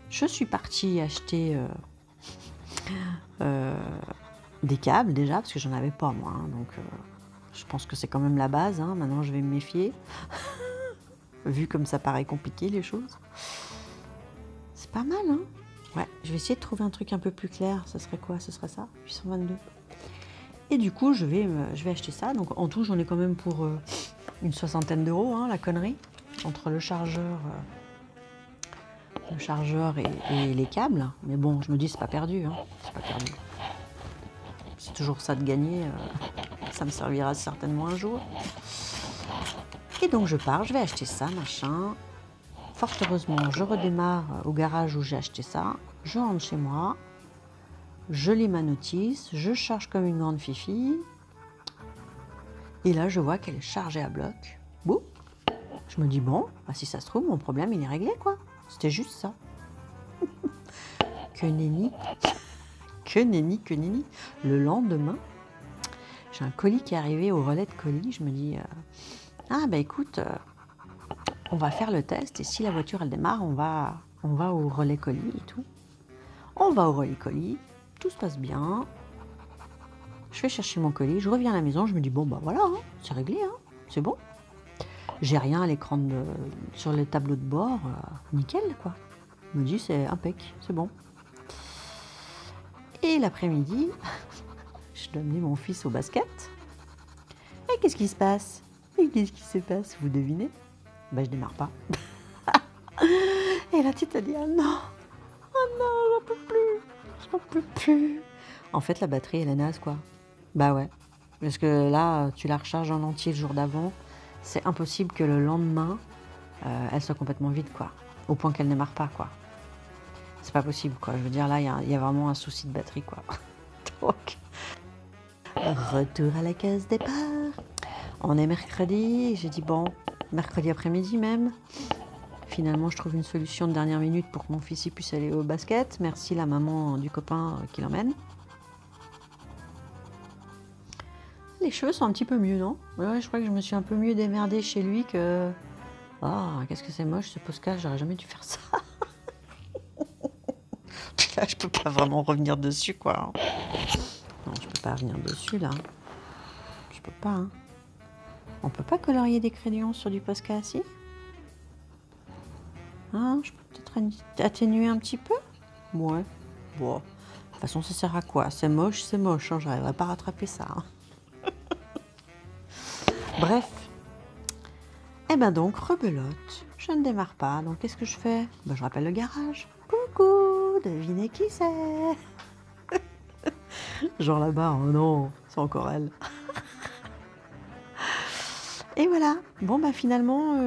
je suis partie acheter des câbles, déjà, parce que j'en avais pas, moi. Hein, donc, Je pense que c'est quand même la base, hein. Maintenant je vais me méfier. Vu comme ça paraît compliqué les choses. C'est pas mal, hein. Ouais, je vais essayer de trouver un truc un peu plus clair. Ce serait quoi? Ce serait ça, 822. Et du coup, je vais acheter ça. Donc en tout, j'en ai quand même pour une soixantaine d'euros, hein, la connerie. Entre le chargeur et les câbles. Mais bon, je me dis, c'est pas perdu, hein. C'est pas perdu. C'est toujours ça de gagner. Ça me servira certainement un jour. Et donc je pars, je vais acheter ça, machin. Fort heureusement, je redémarre au garage où j'ai acheté ça. Je rentre chez moi. Je lis ma notice. Je charge comme une grande fifi. Et là, je vois qu'elle est chargée à bloc. Boum. Je me dis, bon, bah, si ça se trouve, mon problème, il est réglé, quoi. C'était juste ça. Que nenni. Que nenni, que nenni. Le lendemain, j'ai un colis qui est arrivé au relais de colis. Je me dis, ah, bah écoute, on va faire le test. Et si la voiture, elle démarre, on va au relais colis et tout. On va au relais colis. Tout se passe bien. Je vais chercher mon colis. Je reviens à la maison. Je me dis, bon, bah voilà, hein, c'est réglé, hein, c'est bon. J'ai rien à l'écran sur le tableau de bord, nickel quoi. Je me dis c'est impec, c'est bon. Et l'après-midi, je dois amener mon fils au basket. Et qu'est-ce qui se passe? Et qu'est-ce qui se passe? Vous devinez? Ben je démarre pas. Et là tu te dis ah non, j'en peux plus, j'en peux plus. En fait la batterie elle est naze quoi. Bah ouais, parce que là tu la recharges en entier le jour d'avant. C'est impossible que le lendemain, elle soit complètement vide, quoi. Au point qu'elle ne démarre pas, quoi. C'est pas possible, quoi. Je veux dire, là, il y a vraiment un souci de batterie, quoi. Donc, retour à la case départ. On est mercredi. J'ai dit, bon, mercredi après-midi même. Finalement, je trouve une solution de dernière minute pour que mon fils y puisse aller au basket. Merci la maman du copain qui l'emmène. Les cheveux sont un petit peu mieux, non? Ouais, je crois que je me suis un peu mieux démerdée chez lui que... Oh, qu'est-ce que c'est moche ce podcast, j'aurais jamais dû faire ça. Là, je peux pas vraiment revenir dessus, quoi. Non, je peux pas revenir dessus, là. Je peux pas, hein. On peut pas colorier des crayons sur du Posca, si? Hein, je peux peut-être atténuer un petit peu? Ouais. Bon. De toute façon, ça sert à quoi? C'est moche, hein. J'arriverai pas à rattraper ça, hein. Bref. Et ben donc, rebelote. Je ne démarre pas. Donc, qu'est-ce que je fais? Ben, je rappelle le garage. Coucou, devinez qui c'est? Genre là-bas, oh non, c'est encore elle. Et voilà. Bon, bah finalement,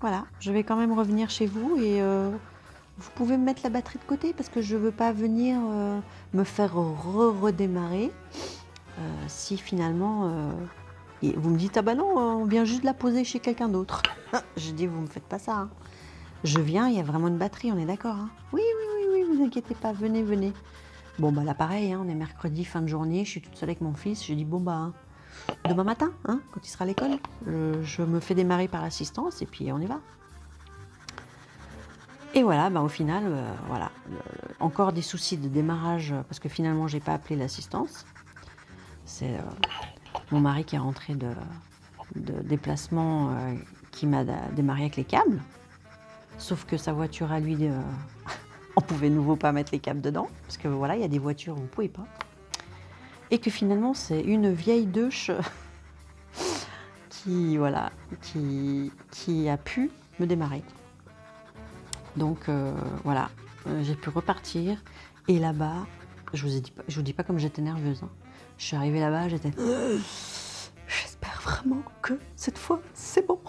voilà, je vais quand même revenir chez vous et vous pouvez me mettre la batterie de côté parce que je ne veux pas venir me faire redémarrer si finalement vous me dites ah bah non, on vient juste de la poser chez quelqu'un d'autre. Je dis vous me faites pas ça. Hein. Je viens, il y a vraiment une batterie, on est d'accord. Hein. Oui, vous inquiétez pas, venez. Bon bah là pareil, hein, on est mercredi, fin de journée, je suis toute seule avec mon fils, je dis bon bah demain matin, hein, quand il sera à l'école, je me fais démarrer par l'assistance et puis on y va. Et voilà, bah au final, voilà, encore des soucis de démarrage parce que finalement j'ai pas appelé l'assistance. C'est mon mari qui est rentré de déplacement qui m'a démarré avec les câbles. Sauf que sa voiture à lui, on pouvait nouveau pas mettre les câbles dedans parce que voilà, il y a des voitures où vous pouvez pas. Et que finalement c'est une vieille Deutsch qui a pu me démarrer. Donc voilà, j'ai pu repartir et là-bas, je vous dis pas comme j'étais nerveuse. Hein. Je suis arrivée là-bas, j'étais j'espère vraiment que cette fois c'est bon.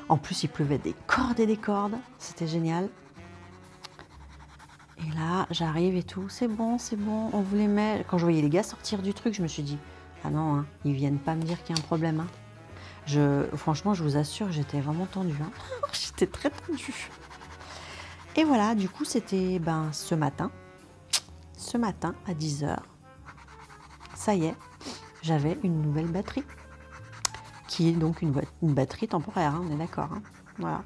En plus, il pleuvait des cordes et des cordes, c'était génial. Et là, j'arrive et tout, c'est bon, on vous les met. Quand je voyais les gars sortir du truc, je me suis dit, ah non, hein, ils viennent pas me dire qu'il y a un problème. Hein. Franchement, je vous assure, j'étais vraiment tendue. Hein. J'étais très tendue. Et voilà, du coup, c'était ce matin à 10h. Ça y est, j'avais une nouvelle batterie. Qui est donc une batterie temporaire, hein, on est d'accord. Hein. Voilà.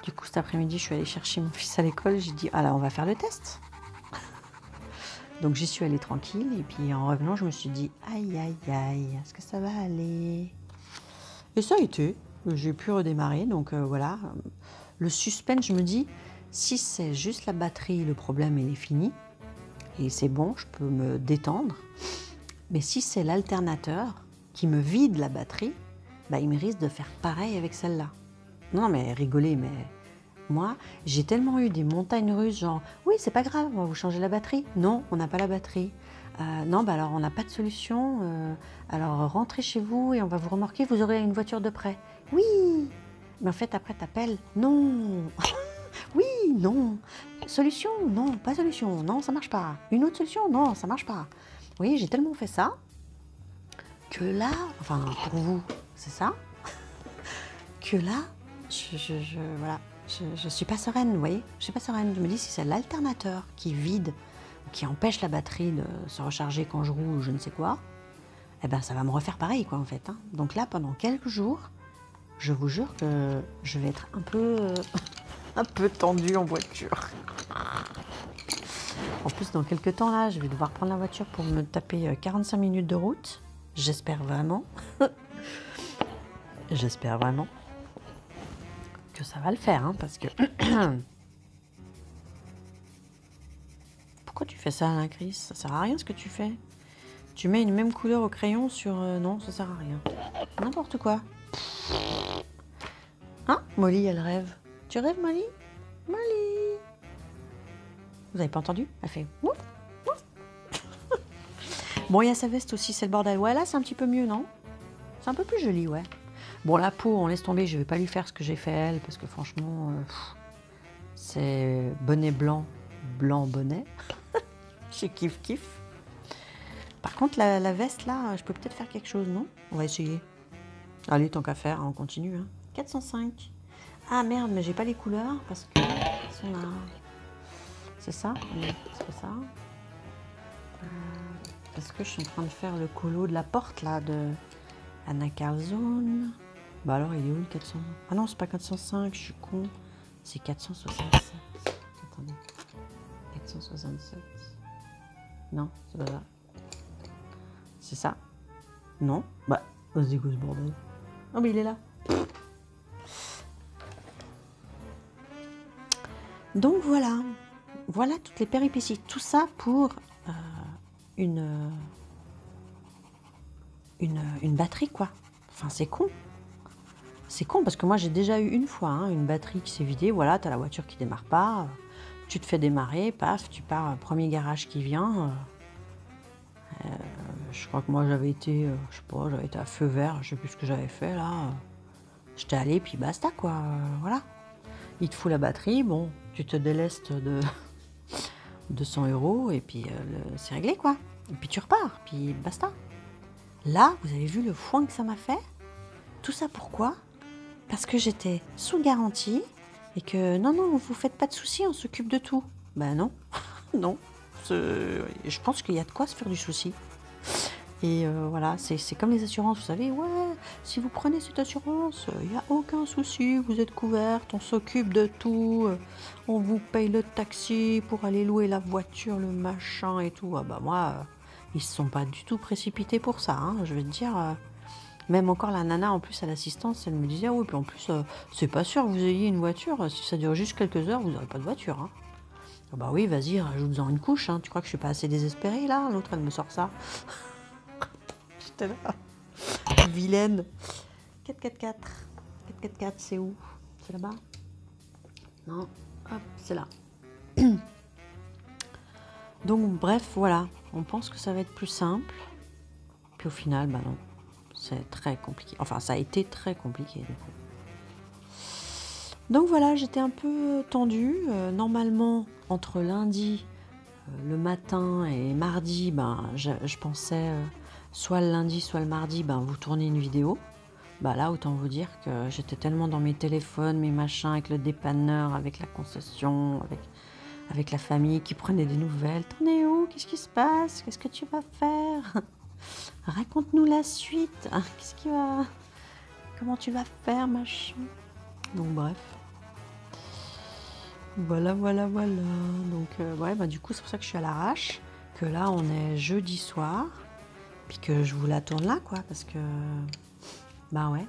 Du coup, cet après-midi, je suis allée chercher mon fils à l'école. J'ai dit, ah là, on va faire le test. Donc j'y suis allée tranquille et puis en revenant, je me suis dit aïe aïe aïe, est-ce que ça va aller? Et ça a été, j'ai pu redémarrer, donc voilà. Le suspense, je me dis, si c'est juste la batterie, le problème il est fini et c'est bon, je peux me détendre. Mais si c'est l'alternateur qui me vide la batterie, bah, il me risque de faire pareil avec celle-là. Non mais rigolez, mais moi, j'ai tellement eu des montagnes russes, genre, oui, c'est pas grave, on va vous changer la batterie. Non, on n'a pas la batterie. Non, bah alors on n'a pas de solution. Alors rentrez chez vous et on va vous remorquer, vous aurez une voiture de prêt. Oui, mais en fait, après, t'appelles. Non. Oui, non. Solution, non, pas solution. Non, ça marche pas. Une autre solution, non, ça marche pas. Vous voyez, j'ai tellement fait ça que là, enfin, pour vous, c'est ça, que là, voilà. Je suis pas sereine, vous voyez, je suis pas sereine. Je me dis si c'est l'alternateur qui vide, qui empêche la batterie de se recharger quand je roule ou je ne sais quoi, eh ben ça va me refaire pareil quoi en fait. Hein. Donc là, pendant quelques jours, je vous jure que je vais être un peu tendue en voiture. En plus, dans quelques temps là, je vais devoir prendre la voiture pour me taper 45 minutes de route. J'espère vraiment. J'espère vraiment que ça va le faire, hein, parce que... Pourquoi tu fais ça, Alain Chris? Ça sert à rien ce que tu fais. Tu mets une même couleur au crayon sur... non, ça sert à rien. N'importe quoi. Hein? Molly, elle rêve. Tu rêves, Molly? Molly! Vous avez pas entendu? Elle fait... Ouf, ouf. Bon, il y a sa veste aussi, c'est le bordel. Ouais, là, c'est un petit peu mieux, non? C'est un peu plus joli, ouais. Bon, la peau, on laisse tomber, je vais pas lui faire ce que j'ai fait elle, parce que franchement, c'est bonnet blanc, blanc bonnet. J'ai kiff. Par contre, la veste, là, je peux peut-être faire quelque chose, non? On va essayer. Allez, tant qu'à faire, on continue. Hein. 405. Ah merde, mais j'ai pas les couleurs, parce que... C'est ça? Oui, c'est ça. Parce que je suis en train de faire le colo de la porte, là, de Anna Carlzone. Bah alors, il est où le 400? Ah non, c'est pas 405, je suis con. C'est 467. Attendez. 467. Non, c'est pas ça. C'est ça? Non? Bah, c'est quoi ce bordel? Oh, mais il est là. Donc voilà. Voilà toutes les péripéties. Tout ça pour une batterie, quoi. Enfin, c'est con. C'est con parce que moi j'ai déjà eu une fois une batterie qui s'est vidée, voilà, t'as la voiture qui démarre pas, tu te fais démarrer, paf, tu pars, premier garage qui vient. Je crois que moi j'avais été, je sais pas, j'avais été à feu vert, je sais plus ce que j'avais fait là. J'étais allée puis basta quoi, voilà. Il te fout la batterie, bon, tu te délestes de 200 € et puis c'est réglé quoi. Et puis tu repars, puis basta. Là, vous avez vu le foin que ça m'a fait? Tout ça pourquoi? Parce que j'étais sous garantie et que non, vous faites pas de soucis, on s'occupe de tout. Ben non, non. Je pense qu'il y a de quoi se faire du souci. Et voilà, c'est comme les assurances, vous savez, ouais, si vous prenez cette assurance, il n'y a aucun souci, vous êtes couverte, on s'occupe de tout, on vous paye le taxi pour aller louer la voiture, le machin et tout. Ah bah moi, ils se sont pas du tout précipités pour ça, hein, je vais te dire... Même encore la nana, en plus, à l'assistance, elle me disait, ah oui, puis en plus, c'est pas sûr que vous ayez une voiture. Si ça dure juste quelques heures, vous n'aurez pas de voiture. Hein. Ah bah oui, vas-y, rajoute-en une couche. Hein. Tu crois que je suis pas assez désespérée, là? L'autre, elle me sort ça. J'étais là. Vilaine. 444. 444, c'est où? C'est là-bas? Non. Hop, c'est là. Donc, bref, voilà. On pense que ça va être plus simple. Puis au final, bah non. C'est très compliqué. Enfin, ça a été très compliqué, du coup. Donc voilà, j'étais un peu tendue. Normalement, entre lundi, le matin et mardi, je pensais soit le lundi, soit le mardi, vous tournez une vidéo. Bah là, autant vous dire que j'étais tellement dans mes téléphones, mes machins, avec le dépanneur, avec la concession, avec la famille qui prenait des nouvelles. T'en es où? Qu'est-ce qui se passe? Qu'est-ce que tu vas faire? Raconte-nous la suite. Qu'est-ce qui va... Comment tu vas faire, machin? Donc bref. Voilà. Donc ouais, du coup, c'est pour ça que je suis à l'arrache. que là, on est jeudi soir, puis que je vous la tourne là, quoi, parce que... Bah ouais.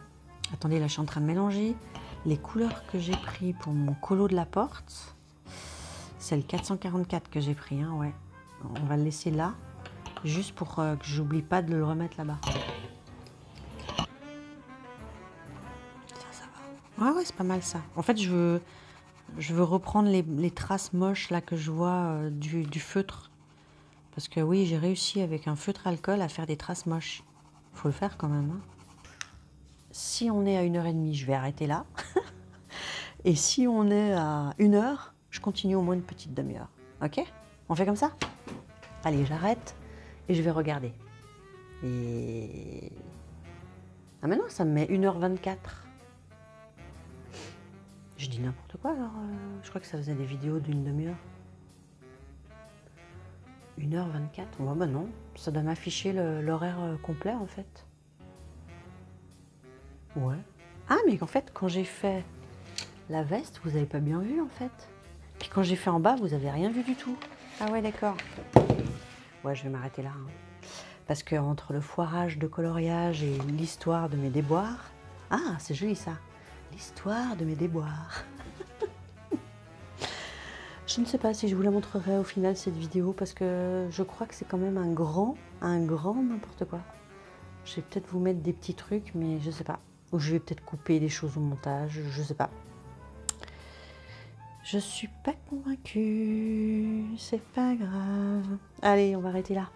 Attendez, là, je suis en train de mélanger les couleurs que j'ai pris pour mon colo de la porte. C'est le 444 que j'ai pris, hein, ouais. On va le laisser là, juste pour que j'oublie pas de le remettre là-bas. Ça va. Ouais, c'est pas mal ça. En fait, je veux reprendre les traces moches là que je vois du feutre. Parce que oui, j'ai réussi avec un feutre alcool à faire des traces moches. Faut le faire quand même, hein. Si on est à 1h30, je vais arrêter là. Et si on est à 1h, je continue au moins une petite demi-heure. Ok? On fait comme ça? Allez, j'arrête et je vais regarder. Et... Ah mais non, ça me met 1h24. Je dis n'importe quoi alors. Je crois que ça faisait des vidéos d'une demi-heure. 1h24. Ouais, bah non, ça doit m'afficher l'horaire complet en fait. Ouais. Ah, mais en fait, quand j'ai fait la veste, vous n'avez pas bien vu en fait. Puis quand j'ai fait en bas, vous n'avez rien vu du tout. Ah ouais, d'accord. Ouais, je vais m'arrêter là. Hein. Parce que entre le foirage de coloriage et l'histoire de mes déboires... Ah, c'est joli ça. L'histoire de mes déboires. Je ne sais pas si je vous la montrerai au final cette vidéo parce que je crois que c'est quand même un grand n'importe quoi. Je vais peut-être vous mettre des petits trucs, mais je sais pas. Ou je vais peut-être couper des choses au montage, je sais pas. Je suis pas convaincue, c'est pas grave. Allez, on va arrêter là.